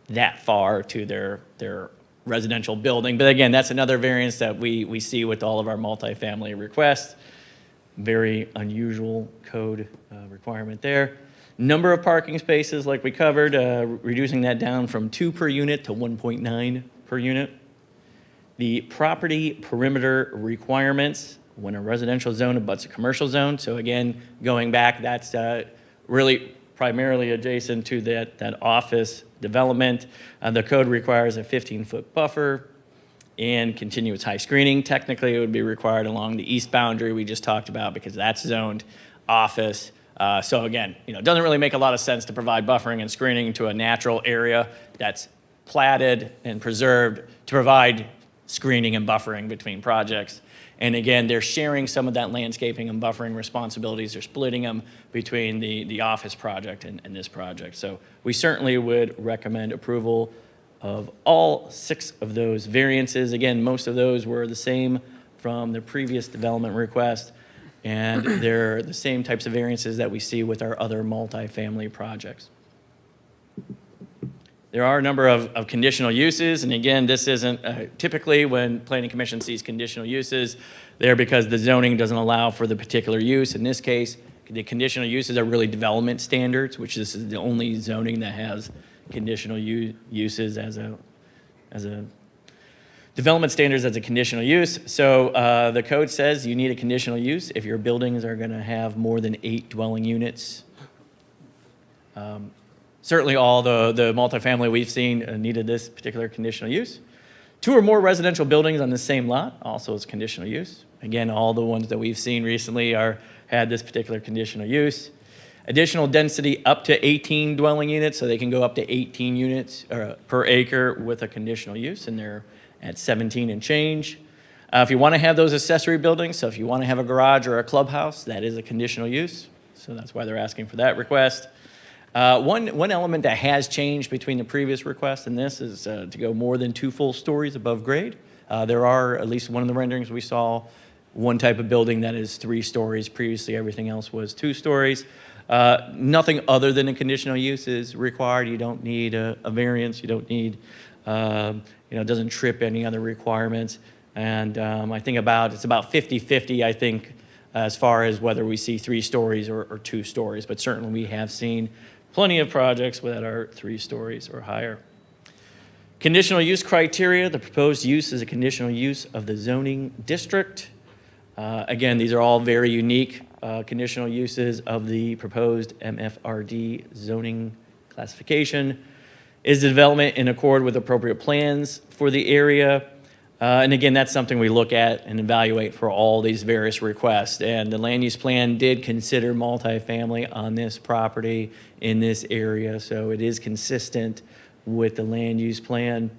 that far to their residential building. But again, that's another variance that we see with all of our multifamily requests. Very unusual code requirement there. Number of parking spaces, like we covered, reducing that down from 2 per unit to 1.9 per unit. The property perimeter requirements when a residential zone abuts a commercial zone. So again, going back, that's really primarily adjacent to that office development. The code requires a 15-foot buffer and continuous high screening. Technically, it would be required along the east boundary we just talked about because that's zoned office. So again, it doesn't really make a lot of sense to provide buffering and screening to a natural area that's platted and preserved to provide screening and buffering between projects. And again, they're sharing some of that landscaping and buffering responsibilities. They're splitting them between the office project and this project. So we certainly would recommend approval of all 6 of those variances. Again, most of those were the same from the previous development request. And they're the same types of variances that we see with our other multifamily projects. There are a number of conditional uses, and again, this isn't typically when Planning Commission sees conditional uses, they're because the zoning doesn't allow for the particular use. In this case, the conditional uses are really development standards, which this is the only zoning that has conditional uses as a development standards as a conditional use. So the code says you need a conditional use if your buildings are going to have more than 8 dwelling units. Certainly all the multifamily we've seen needed this particular conditional use. 2 or more residential buildings on the same lot also is conditional use. Again, all the ones that we've seen recently had this particular conditional use. Additional density up to 18 dwelling units, so they can go up to 18 units per acre with a conditional use, and they're at 17 and change. If you want to have those accessory buildings, so if you want to have a garage or a clubhouse, that is a conditional use. So that's why they're asking for that request. One element that has changed between the previous request and this is to go more than 2 full stories above grade. There are, at least one of the renderings we saw, one type of building that is 3 stories. Previously, everything else was 2 stories. Nothing other than a conditional use is required. You don't need a variance. You don't need, it doesn't trip any other requirements. And I think it's about 50-50, I think, as far as whether we see 3 stories or 2 stories. But certainly we have seen plenty of projects that are 3 stories or higher. Conditional use criteria. The proposed use is a conditional use of the zoning district. Again, these are all very unique conditional uses of the proposed MFRD zoning classification. Is the development in accord with appropriate plans for the area? And again, that's something we look at and evaluate for all these various requests. And the land use plan did consider multifamily on this property in this area, so it is consistent with the land use plan.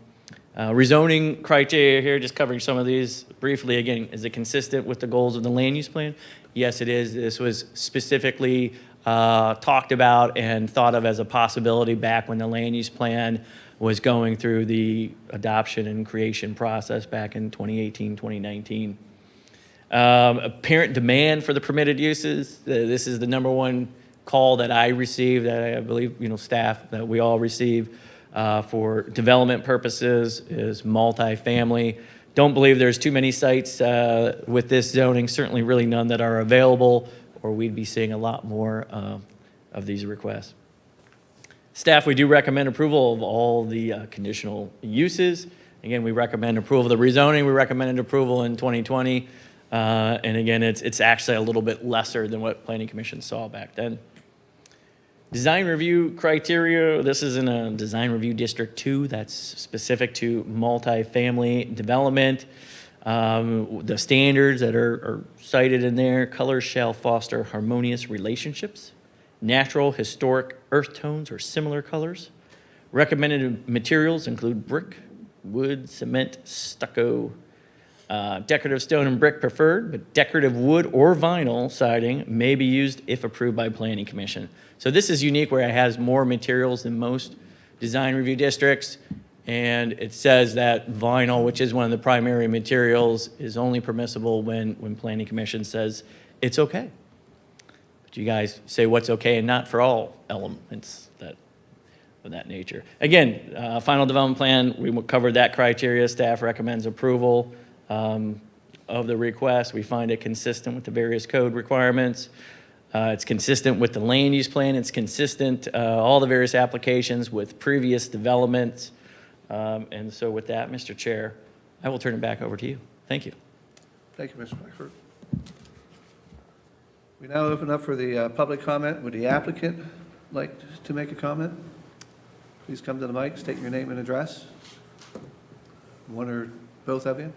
Rezoning criteria here, just covering some of these briefly. Again, is it consistent with the goals of the land use plan? Yes, it is. This was specifically talked about and thought of as a possibility back when the land use plan was going through the adoption and creation process back in 2018, 2019. Apparent demand for the permitted uses. This is the number one call that I received, that I believe staff, that we all receive for development purposes, is multifamily. Don't believe there's too many sites with this zoning, certainly really none that are available, or we'd be seeing a lot more of these requests. Staff, we do recommend approval of all the conditional uses. Again, we recommend approval of the rezoning. We recommended approval in 2020. And again, it's actually a little bit lesser than what Planning Commission saw back then. Design review criteria. This is in a design review district 2 that's specific to multifamily development. The standards that are cited in there: colors shall foster harmonious relationships, natural, historic earth tones or similar colors. Recommended materials include brick, wood, cement, stucco. Decorative stone and brick preferred, but decorative wood or vinyl siding may be used if approved by Planning Commission. So this is unique where it has more materials than most design review districts. And it says that vinyl, which is one of the primary materials, is only permissible when Planning Commission says it's okay. But you guys say what's okay and not for all elements of that nature. Again, final development plan, we covered that criteria. Staff recommends approval of the request. We find it consistent with the various code requirements. It's consistent with the land use plan. It's consistent, all the various applications with previous developments. And so with that, Mr. Chair, I will turn it back over to you. Thank you. Thank you, Mr. Beckford. We now open up for the public comment. Would the applicant like to make a comment? Please come to the mic, state your name and address. One or both of you.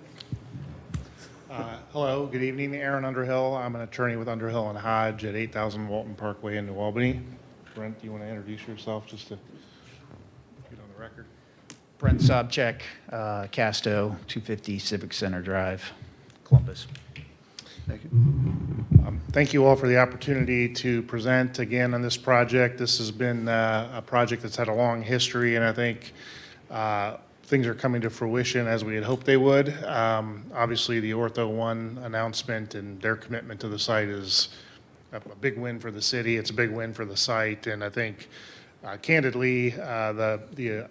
Hello, good evening. Aaron Underhill. I'm an attorney with Underhill and Hodge at 8000 Walton Parkway in New Albany. Brent, do you want to introduce yourself just to get on the record? Brent Sobczak, Casto, 250 Civic Center Drive, Columbus. Thank you. Thank you all for the opportunity to present again on this project. This has been a project that's had a long history, and I think things are coming to fruition as we had hoped they would. Obviously, the Ortho One announcement and their commitment to the site is a big win for the city. It's a big win for the site, and I think candidly, the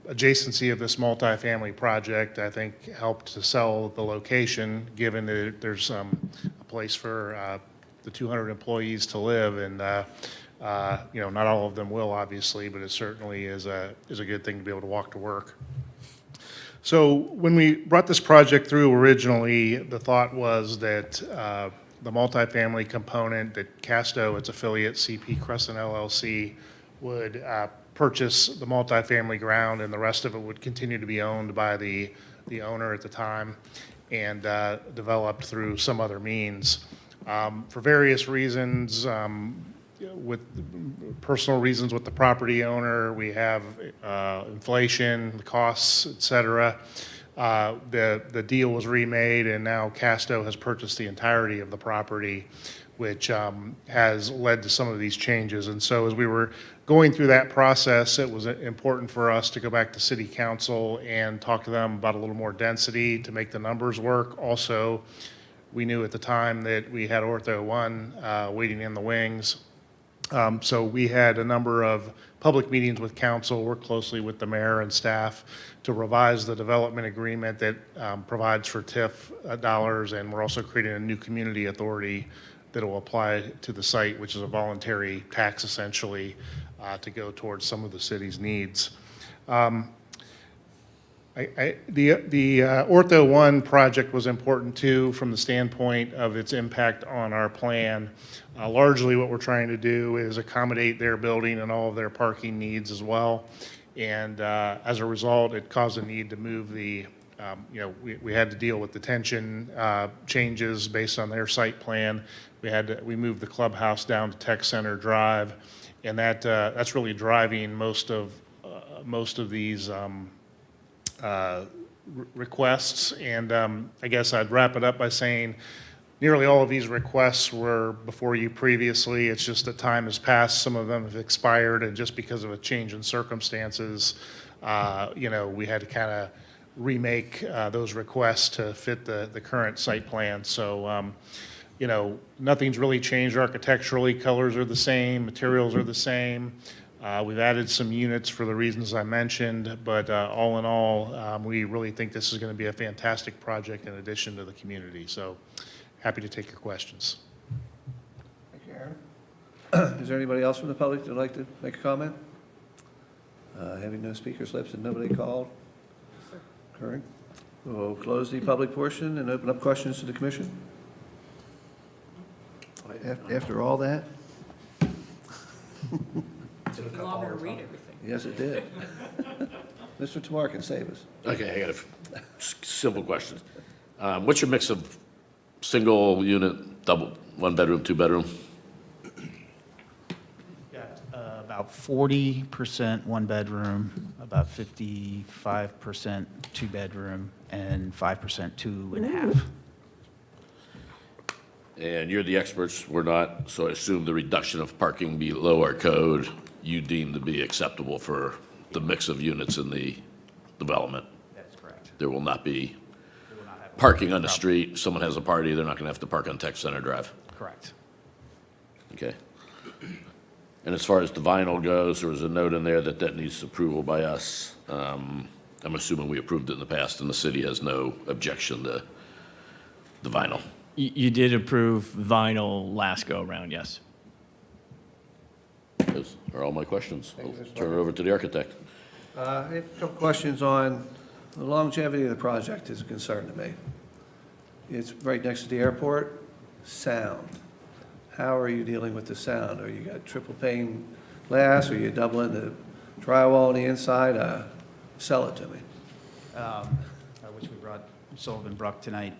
adjacency of this multifamily project, I think, helped to sell the location, given that there's a place for the 200 employees to live, and not all of them will, obviously, but it certainly is a good thing to be able to walk to work. So when we brought this project through originally, the thought was that the multifamily component that Casto, its affiliate CP Crescent LLC, would purchase the multifamily ground, and the rest of it would continue to be owned by the owner at the time and developed through some other means. For various reasons, with personal reasons with the property owner, we have inflation, the costs, et cetera. The deal was remade, and now Casto has purchased the entirety of the property, which has led to some of these changes. And so as we were going through that process, it was important for us to go back to City Council and talk to them about a little more density to make the numbers work. Also, we knew at the time that we had Ortho One waiting in the wings. So we had a number of public meetings with council, worked closely with the mayor and staff to revise the development agreement that provides for TIF dollars, and we're also creating a new community authority that will apply to the site, which is a voluntary tax essentially to go towards some of the city's needs. The Ortho One project was important too from the standpoint of its impact on our plan. Largely what we're trying to do is accommodate their building and all of their parking needs as well. And as a result, it caused a need to move the, we had to deal with detention changes based on their site plan. We moved the clubhouse down to Tech Center Drive, and that's really driving most of these requests. And I guess I'd wrap it up by saying nearly all of these requests were before you previously. It's just that time has passed. Some of them have expired, and just because of a change in circumstances, we had to kind of remake those requests to fit the current site plan. So, nothing's really changed architecturally. Colors are the same, materials are the same. We've added some units for the reasons I mentioned, but all in all, we really think this is going to be a fantastic project in addition to the community. So happy to take your questions. Thank you, Aaron. Is there anybody else from the public that would like to make a comment? Having no speaker slips and nobody called? Occurring. We'll close the public portion and open up questions to the commission. After all that? Took me longer to read everything. Yes, it did. Mr. Tamarkin, save us. Okay, I got a simple question. What's your mix of single unit, double, one bedroom, two bedroom? Got about about 40% one-bedroom, about 55% two-bedroom, and 5% two and a half. And you're the experts, we're not, so I assume the reduction of parking below our code you deem to be acceptable for the mix of units in the development? That's correct. There will not be We will not have a parking on the problem. street, someone has a party, they're not going to have to park on Tech Center Drive? Correct. Okay. And as far as the vinyl goes, there was a note in there that that needs approval by us. I'm assuming we approved it in the past, and the city has no objection to the vinyl. You did approve vinyl last go-around, yes. Those are all my questions. I'll turn it over to the architect. I have a couple questions on the longevity of the project is a concern to me. It's right next to the airport, sound. How are you dealing with the sound? Are you got triple pane glass, or you doubling the drywall on the inside? Sell it to me. Which we brought Sullivan Bruck tonight.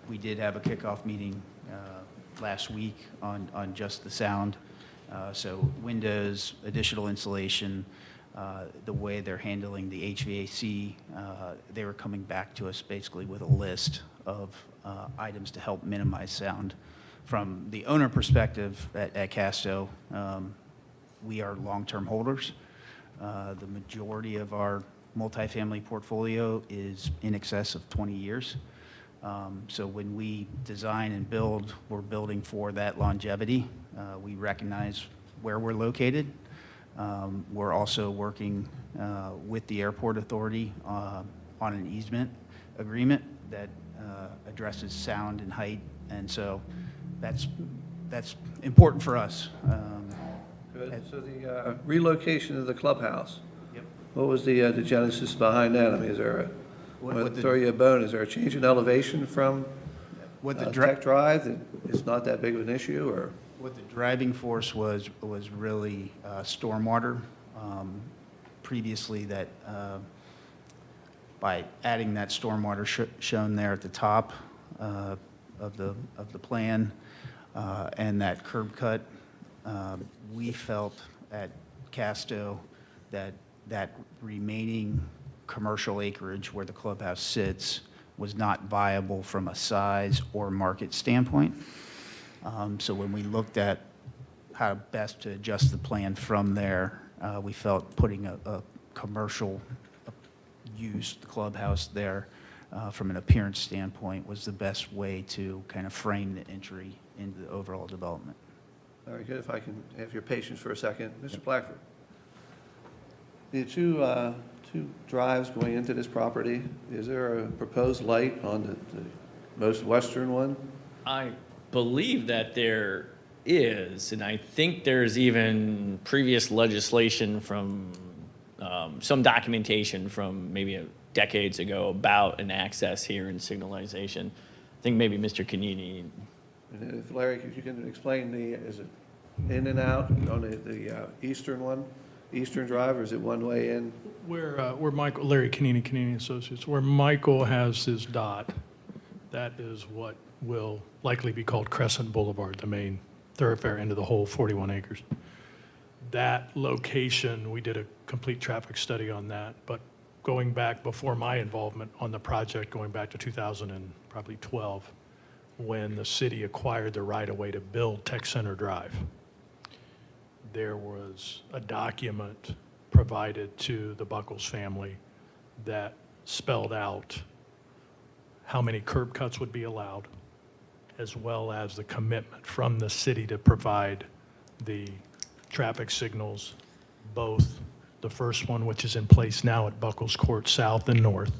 We did have a kickoff meeting last week on just the sound. So windows, additional insulation, the way they're handling the HVAC, they were coming back to us basically with a list of items to help minimize sound. From the owner perspective at Casto, we are long-term holders. The majority of our multifamily portfolio is in excess of 20 years. So when we design and build, we're building for that longevity. We recognize where we're located. We're also working with the airport authority on an easement agreement that addresses sound and height, and so that's important for us. Good. So the relocation of the clubhouse. Yep. What was the genesis behind that? I mean, is there a, What I'm the- gonna throw you a bone, is there a change in elevation from What the Tech Drive that it's not that big of an issue, or? What the driving force was really stormwater. Previously, that by adding that stormwater shown there at the top of the plan and that curb cut, we felt at Casto that that remaining commercial acreage where the clubhouse sits was not viable from a size or market standpoint. So when we looked at how best to adjust the plan from there, we felt putting a commercial use, the clubhouse there, from an appearance standpoint, was the best way to kind of frame the entry into the overall development. Very good. If I can have your patience for a second. Mr. Blackford, the two drives going into this property, is there a proposed light on the most western one? I believe that there is, and I think there's even previous legislation from some documentation from maybe decades ago about an access here and signalization. I think maybe Mr. Canini. And if Larry, if you can explain is it in and out on the eastern one, eastern drive, or is it one way in? Where Michael, Larry Canini Associates, where Michael has his dot, that is what will likely be called Crescent Boulevard, the main thoroughfare into the whole 41 acres. That location, we did a complete traffic study on that, but going back before my involvement on the project, going back to 2012, when the city acquired the right-of-way to build Tech Center Drive, there was a document provided to the Buckles family that spelled out how many curb cuts would be allowed, as well as the commitment from the city to provide the traffic signals, both the first one, which is in place now at Buckles Court South and North,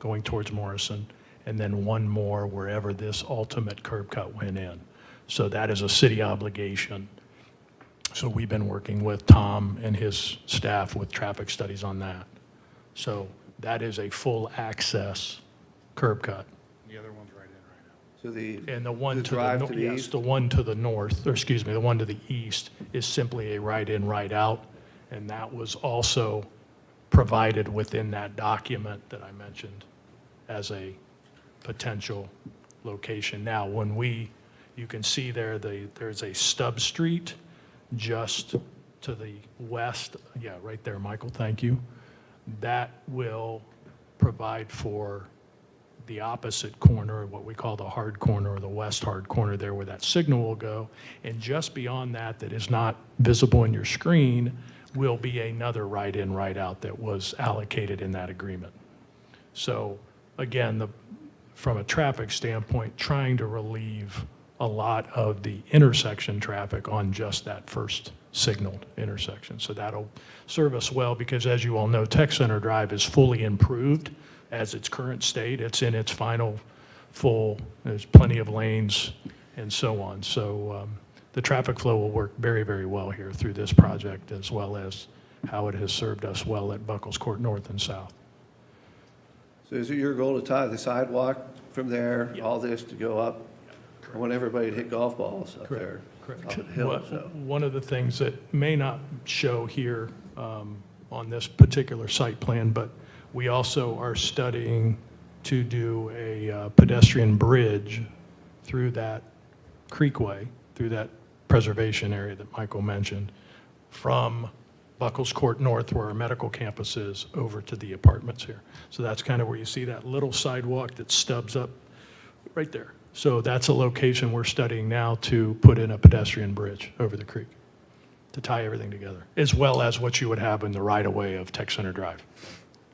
going towards Morrison, and then one more wherever this ultimate curb cut went in. So that is a city obligation. So we've been working with Tom and his staff with traffic studies on that. So that is a full access curb cut. The other one's right in right now. So And the one to the, drive to the yes, east? the one to the north, or excuse me, the one to the east is simply a right-in, right-out. And that was also provided within that document that I mentioned as a potential location. Now, when you can see there, there's a stub street just to the west, yeah, right there, Michael, thank you, that will provide for the opposite corner, what we call the hard corner, or the west hard corner there where that signal will go. And just beyond that, that is not visible in your screen, will be another right-in, right-out that was allocated in that agreement. So again, from a traffic standpoint, trying to relieve a lot of the intersection traffic on just that first signaled intersection. So that'll serve us well because, as you all know, Tech Center Drive is fully improved as its current state. It's in its final full, there's plenty of lanes and so on. So the traffic flow will work very, very well here through this project, as well as how it has served us well at Buckles Court North and South. So is it your goal to tie the sidewalk from there, all this to go up? I want everybody to hit golf balls up there. Correct. Up the hill, so. One of the things that may not show here on this particular site plan, but we also are studying to do a pedestrian bridge through that creekway, through that preservation area that Michael mentioned, from Buckles Court North, where our medical campus is, over to the apartments here. So that's kind of where you see that little sidewalk that stubs up right there. So that's a location we're studying now to put in a pedestrian bridge over the creek to tie everything together, as well as what you would have in the right-of-way of Tech Center Drive.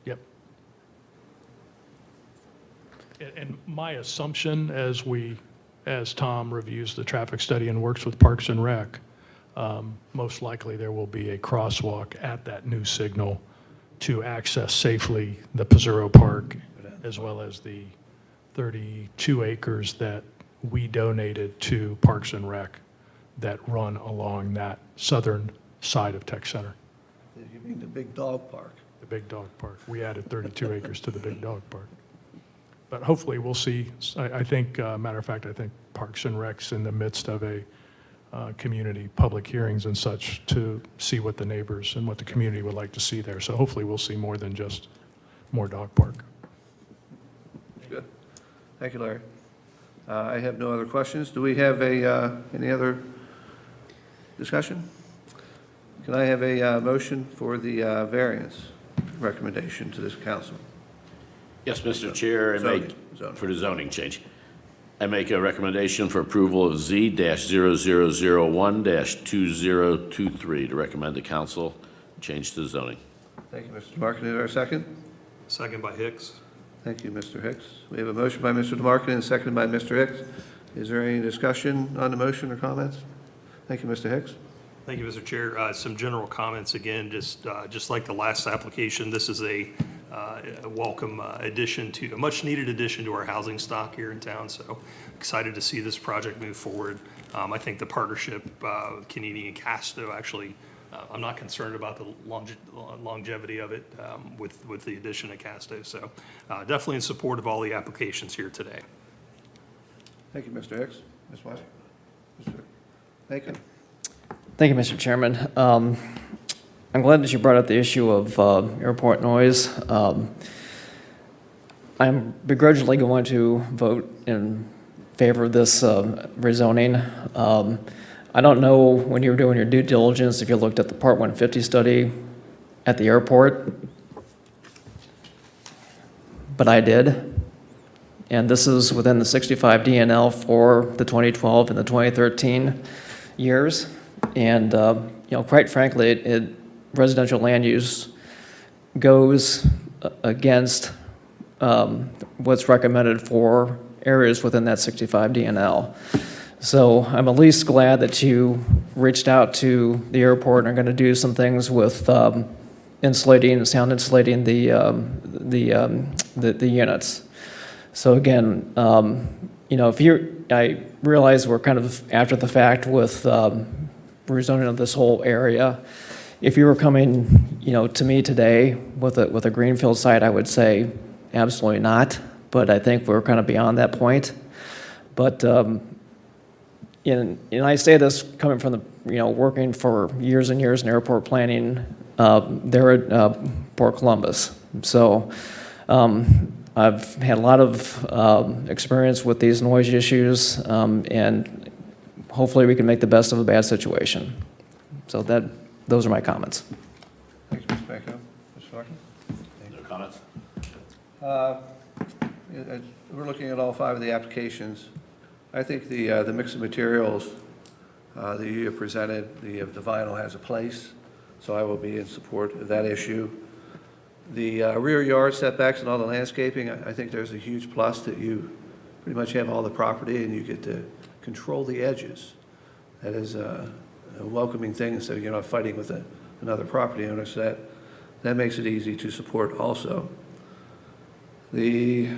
Yep. And my assumption as Tom reviews the traffic study and works with Parks and Rec, most likely there will be a crosswalk at that new signal to access safely the Pizzurro Park, as well as the 32 acres that we donated to Parks and Rec that run along that southern side of Tech Center. You mean the big dog park? The big dog park. We added 32 acres to the big dog park. But hopefully we'll see, I think, matter of fact, I think Parks and Rec's in the midst of a community public hearings and such to see what the neighbors and what the community would like to see there. So hopefully we'll see more than just more dog park. Good. Thank you, Larry. I have no other questions. Do we have any other discussion? Can I have a motion for the variance recommendation to this council? Yes, Mr. Chair, Zoning. for the zoning change. I make a recommendation for approval of Z-0001-2023 to recommend the council change to zoning. Thank you, Mr. DeMarco. Is there a second? Second by Hicks. Thank you, Mr. Hicks. We have a motion by Mr. DeMarco and seconded by Mr. Hicks. Is there any discussion on the motion or comments? Thank you, Mr. Hicks. Thank you, Mr. Chair. Some general comments again, just like the last application, this is a welcome addition to, a much-needed addition to our housing stock here in town, so excited to see this project move forward. I think the partnership, Canini and Casto, actually, I'm not concerned about the longevity of it with the addition of Casto, so definitely in support of all the applications here today. Thank you, Mr. Hicks. Ms. Weiss? Mr. Bacon? Thank you, Mr. Chairman. I'm glad that you brought up the issue of airport noise. I'm begrudgingly going to vote in favor of this rezoning. I don't know when you were doing your due diligence if you looked at the Part 150 study at the airport, but I did. And this is within the 65 DNL for the 2012 and the 2013 years. And, quite frankly, residential land use goes against what's recommended for areas within that 65 DNL. So I'm at least glad that you reached out to the airport and are going to do some things with insulating, sound insulating the units. So again, I realize we're kind of after the fact with rezoning of this whole area. If you were coming, to me today with a greenfield site, I would say absolutely not. But I think we're kind of beyond that point. But I say this coming from the working for years and years in airport planning there at Port Columbus. So I've had a lot of experience with these noise issues, and hopefully we can make the best of a bad situation. So those are my comments. Thanks, Mr. Franco. Mr. Larkin? No comments? We're looking at all 5 of the applications. I think the mix of materials that you have presented, the vinyl has a place, so I will be in support of that issue. The rear yard setbacks and all the landscaping, I think there's a huge plus that you pretty much have all the property and you get to control the edges. That is a welcoming thing, so you're not fighting with another property owner, so that makes it easy to support also. The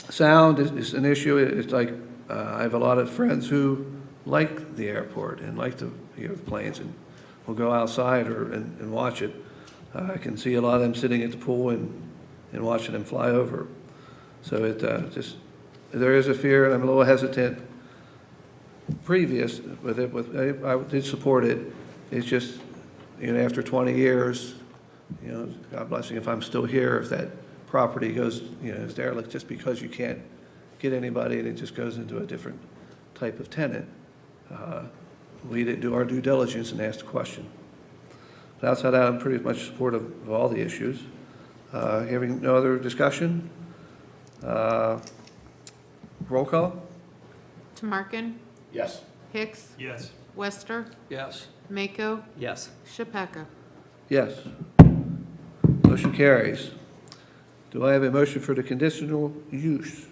sound is an issue. It's like, I have a lot of friends who like the airport and like to hear the planes and will go outside and watch it. I can see a lot of them sitting at the pool and watching them fly over. So there is a fear, and I'm a little hesitant previous with it. I did support it. It's just, after 20 years, God blessing if I'm still here, if that property goes, is derelict just because you can't get anybody and it just goes into a different type of tenant. We didn't do our due diligence and ask the question. But outside that, I'm pretty much supportive of all the issues. Having no other discussion, roll call? Tamarkin, Yes. Hicks, Yes. Wester, Yes. Mako, Yes. Shepheka. Yes. Motion carries. Do I have a motion for the conditional use?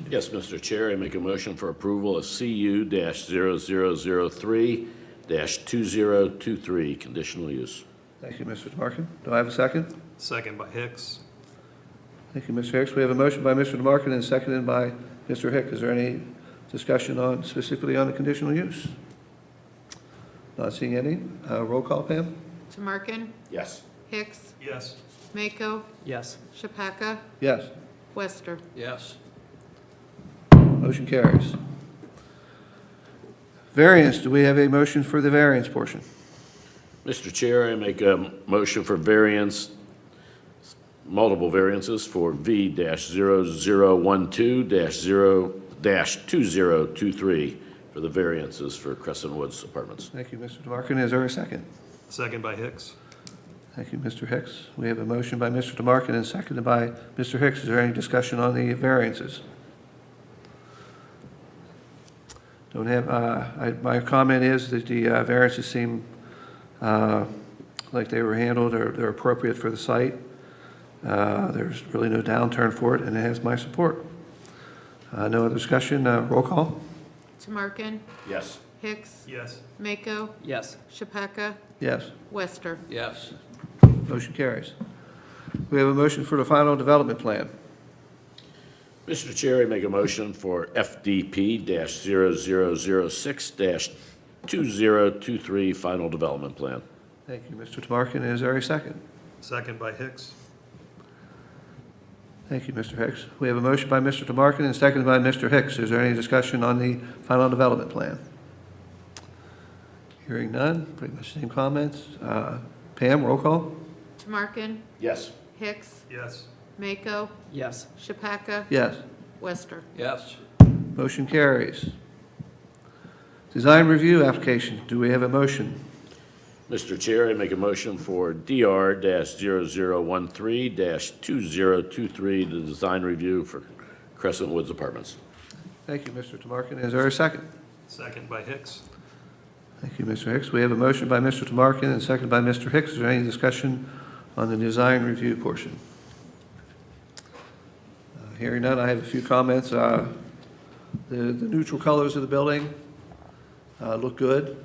Yes, Mr. Chair, I make a motion for approval of CU-0003-2023, conditional use. Thank you, Mr. Tamarkin. Do I have a second? Second by Hicks. Thank you, Mr. Hicks. We have a motion by Mr. Tamarkin and seconded by Mr. Hicks. Is there any discussion specifically on the conditional use? Not seeing any. Roll call, Pam? Tamarkin, Yes. Hicks, Yes. Mako, Yes. Shepheka, Yes. Wester. Yes. Motion carries. Variance, do we have a motion for the variance portion? Mr. Chair, I make a motion for multiple variances for V-0012-2023 for the variances for Crescent Woods Apartments. Thank you, Mr. Tamarkin. Is there a second? Second by Hicks. Thank you, Mr. Hicks. We have a motion by Mr. Tamarkin and seconded by Mr. Hicks. Is there any discussion on the variances? Don't have, my comment is that the variances seem like they were handled or they're appropriate for the site. There's really no downturn for it, and it has my support. No other discussion. Roll call? Tamarkin, Yes. Hicks, Yes. Mako, Yes. Shepheka, Yes. Wester. Yes. Motion carries. We have a motion for the final development plan. Mr. Chair, I make a motion for FDP-0006-2023 final development plan. Thank you, Mr. Tamarkin. Is there a second? Second by Hicks. Thank you, Mr. Hicks. We have a motion by Mr. Tamarkin and seconded by Mr. Hicks. Is there any discussion on the final development plan? Hearing none, pretty much same comments. Pam, roll call? Tamarkin, Yes. Hicks, Yes. Mako, Yes. Shepheka, Yes. Wester. Yes. Motion carries. Design review application. Do we have a motion? Mr. Chair, I make a motion for DR-0013-2023, the design review for Crescent Woods Apartments. Thank you, Mr. Tamarkin. Is there a second? Second by Hicks. Thank you, Mr. Hicks. We have a motion by Mr. Tamarkin and seconded by Mr. Hicks. Is there any discussion on the design review portion? Hearing none, I have a few comments. The neutral colors of the building look good.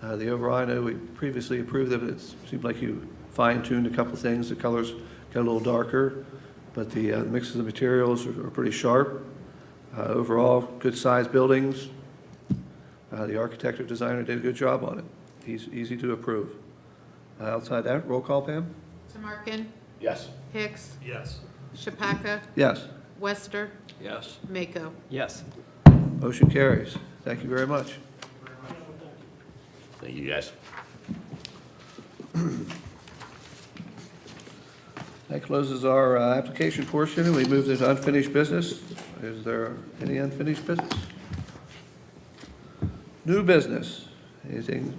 The overall, I know we previously approved of it. It seemed like you fine-tuned a couple things. The colors got a little darker, but the mix of the materials are pretty sharp. Overall, good-sized buildings. The architect or designer did a good job on it. He's easy to approve. Outside that, roll call, Pam? Tamarkin, Yes. Hicks, Yes. Shepheka, Yes. Wester, Yes. Mako. Yes. Motion carries. Thank you very much. Thank you, guys. That closes our application portion, and we move to unfinished business. Is there any unfinished business? New business. Anything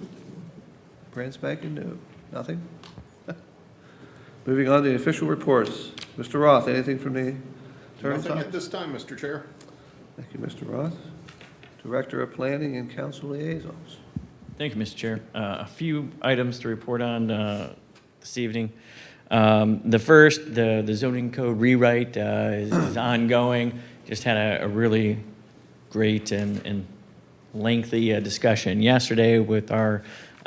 brand spanking new. Nothing? Moving on to the official reports. Mr. Roth, anything from the Attorney's Nothing Office? at this time, Mr. Chair. Thank you, Mr. Roth. Director of Planning and Council Liaisons. Thank you, Mr. Chair. A few items to report on this evening. The first, the zoning code rewrite is ongoing. Just had a really great and lengthy discussion yesterday with our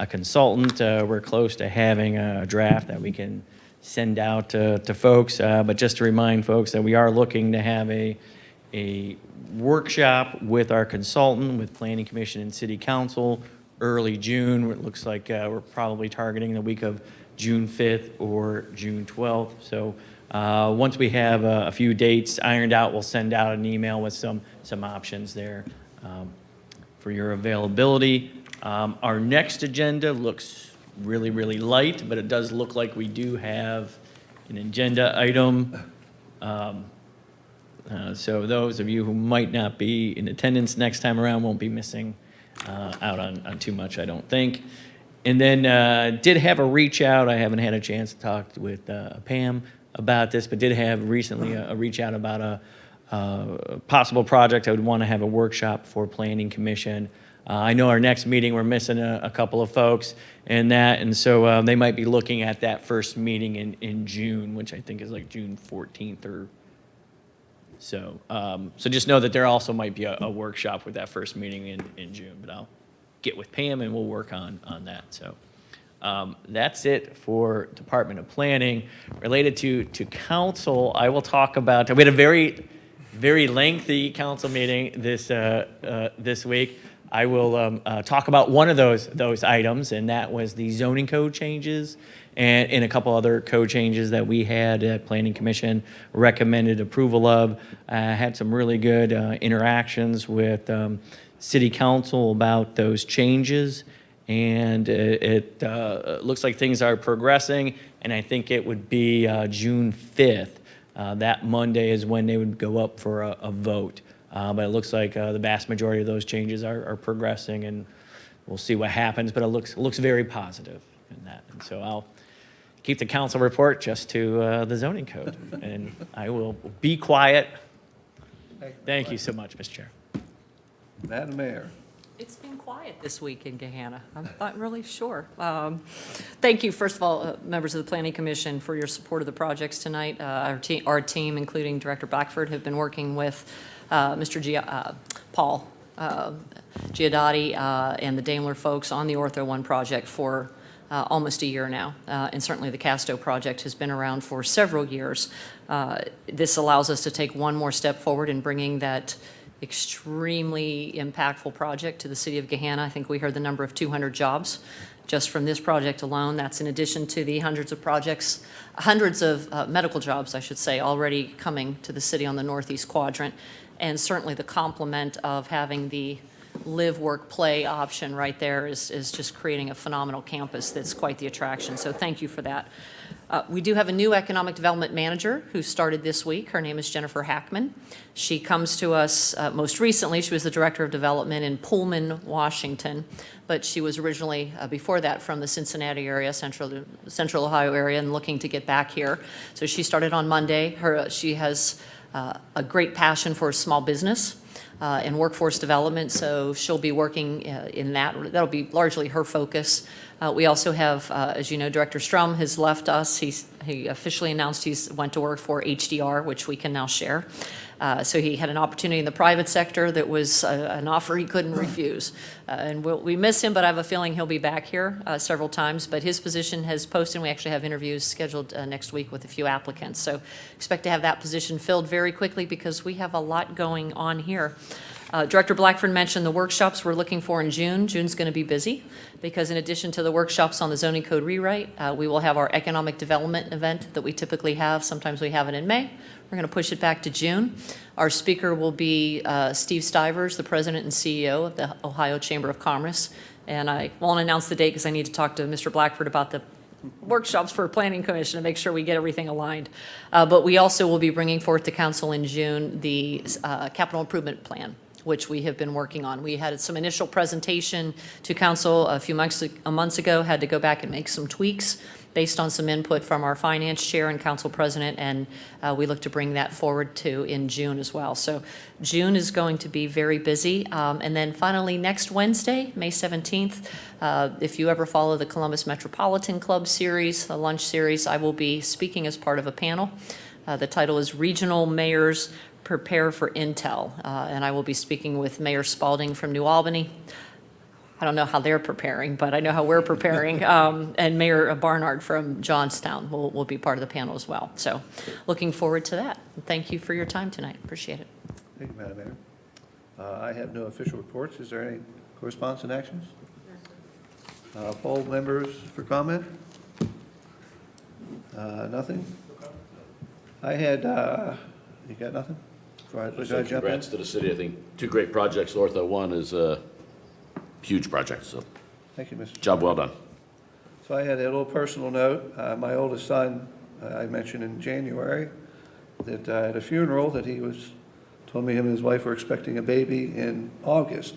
consultant. We're close to having a draft that we can send out to folks. But just to remind folks that we are looking to have a workshop with our consultant, with Planning Commission and City Council early June. It looks like we're probably targeting the week of June 5th or June 12th. So once we have a few dates ironed out, we'll send out an email with some options there for your availability. Our next agenda looks really, really light, but it does look like we do have an agenda item. So those of you who might not be in attendance next time around won't be missing out on too much, I don't think. And then did have a reach out. I haven't had a chance to talk with Pam about this, but did have recently a reach out about a possible project. I would want to have a workshop for Planning Commission. I know our next meeting, we're missing a couple of folks and so they might be looking at that first meeting in June, which I think is like June 14th or so. So just know that there also might be a workshop with that first meeting in June, but I'll get with Pam and we'll work on that. So that's it for Department of Planning. Related to council, I will talk about, we had a very, very lengthy council meeting this week. I will talk about one of those items, and that was the zoning code changes and a couple other code changes that we had at Planning Commission recommended approval of. Had some really good interactions with City Council about those changes, and it looks like things are progressing, and I think it would be June 5th. That Monday is when they would go up for a vote. But it looks like the vast majority of those changes are progressing, and we'll see what happens, but it looks very positive in that. And so I'll keep the council report just to the zoning code, and I will be quiet. Thank you so much, Mr. Chair. Madam Mayor. It's been quiet this week in Gahanna. I'm not really sure. Thank you, first of all, members of the Planning Commission, for your support of the projects tonight. Our team, including Director Blackford, have been working with Mr. Paul Giadotti and the Daimler folks on the Ortho 1 project for almost a year now. And certainly the Casto project has been around for several years. This allows us to take one more step forward in bringing that extremely impactful project to the city of Gahanna. I think we heard the number of 200 jobs just from this project alone. That's in addition to the hundreds of medical jobs, I should say, already coming to the city on the northeast quadrant. And certainly the complement of having the live, work, play option right there is just creating a phenomenal campus that's quite the attraction. So thank you for that. We do have a new economic development manager who started this week. Her name is Jennifer Hackman. She comes to us most recently. She was the director of development in Pullman, Washington, but she was originally, before that, from the Cincinnati area, Central Ohio area, and looking to get back here. So she started on Monday. She has a great passion for small business and workforce development, so she'll be working in that. That'll be largely her focus. We also have, as you know, Director Strum has left us. He officially announced he went to work for HDR, which we can now share. So he had an opportunity in the private sector that was an offer he couldn't refuse. And we miss him, but I have a feeling he'll be back here several times. But his position has posted, and we actually have interviews scheduled next week with a few applicants. So expect to have that position filled very quickly because we have a lot going on here. Director Blackford mentioned the workshops we're looking for in June. June's going to be busy because in addition to the workshops on the zoning code rewrite, we will have our economic development event that we typically have. Sometimes we have it in May. We're going to push it back to June. Our speaker will be Steve Stivers, the president and CEO of the Ohio Chamber of Commerce. And I won't announce the date because I need to talk to Mr. Blackford about the workshops for Planning Commission to make sure we get everything aligned. But we also will be bringing forth to council in June the capital improvement plan which we have been working on. We had some initial presentation to council a few months ago, had to go back and make some tweaks based on some input from our finance chair and council president, and we look to bring that forward to in June as well. So June is going to be very busy. And then finally, next Wednesday, May 17th, if you ever follow the Columbus Metropolitan Club series, the lunch series, I will be speaking as part of a panel. The title is Regional Mayors Prepare for Intel, and I will be speaking with Mayor Spalding from New Albany. I don't know how they're preparing, but I know how we're preparing. And Mayor Barnard from Johnstown will be part of the panel as well. So looking forward to that. Thank you for your time tonight. Appreciate it. Thank you, Madam Mayor. I have no official reports. Is there any correspondence and actions? Poll members for comment? Nothing? I had, you got nothing? So congrats to the city. I think 2 great projects. Ortho 1 is a huge project, so Thank you, Mr. job well done. So I had a little personal note. My oldest son, I mentioned in January, that at a funeral that he told me him and his wife were expecting a baby in August.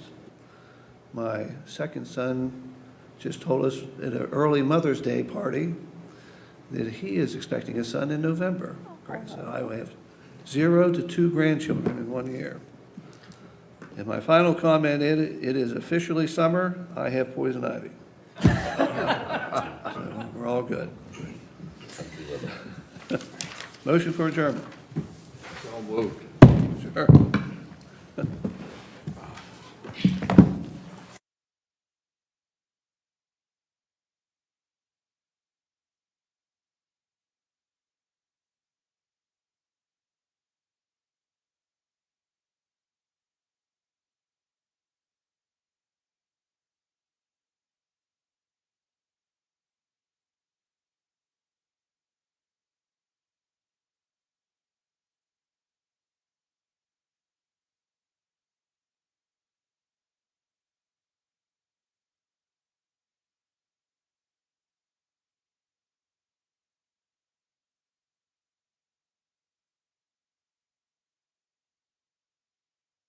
My second son just told us at an early Mother's Day party that he is expecting a son in November. So I have 0 to 2 grandchildren in 1 year. And my final comment, it is officially summer. I have poison ivy. So we're all good. Motion for adjournment. So moved. Sure.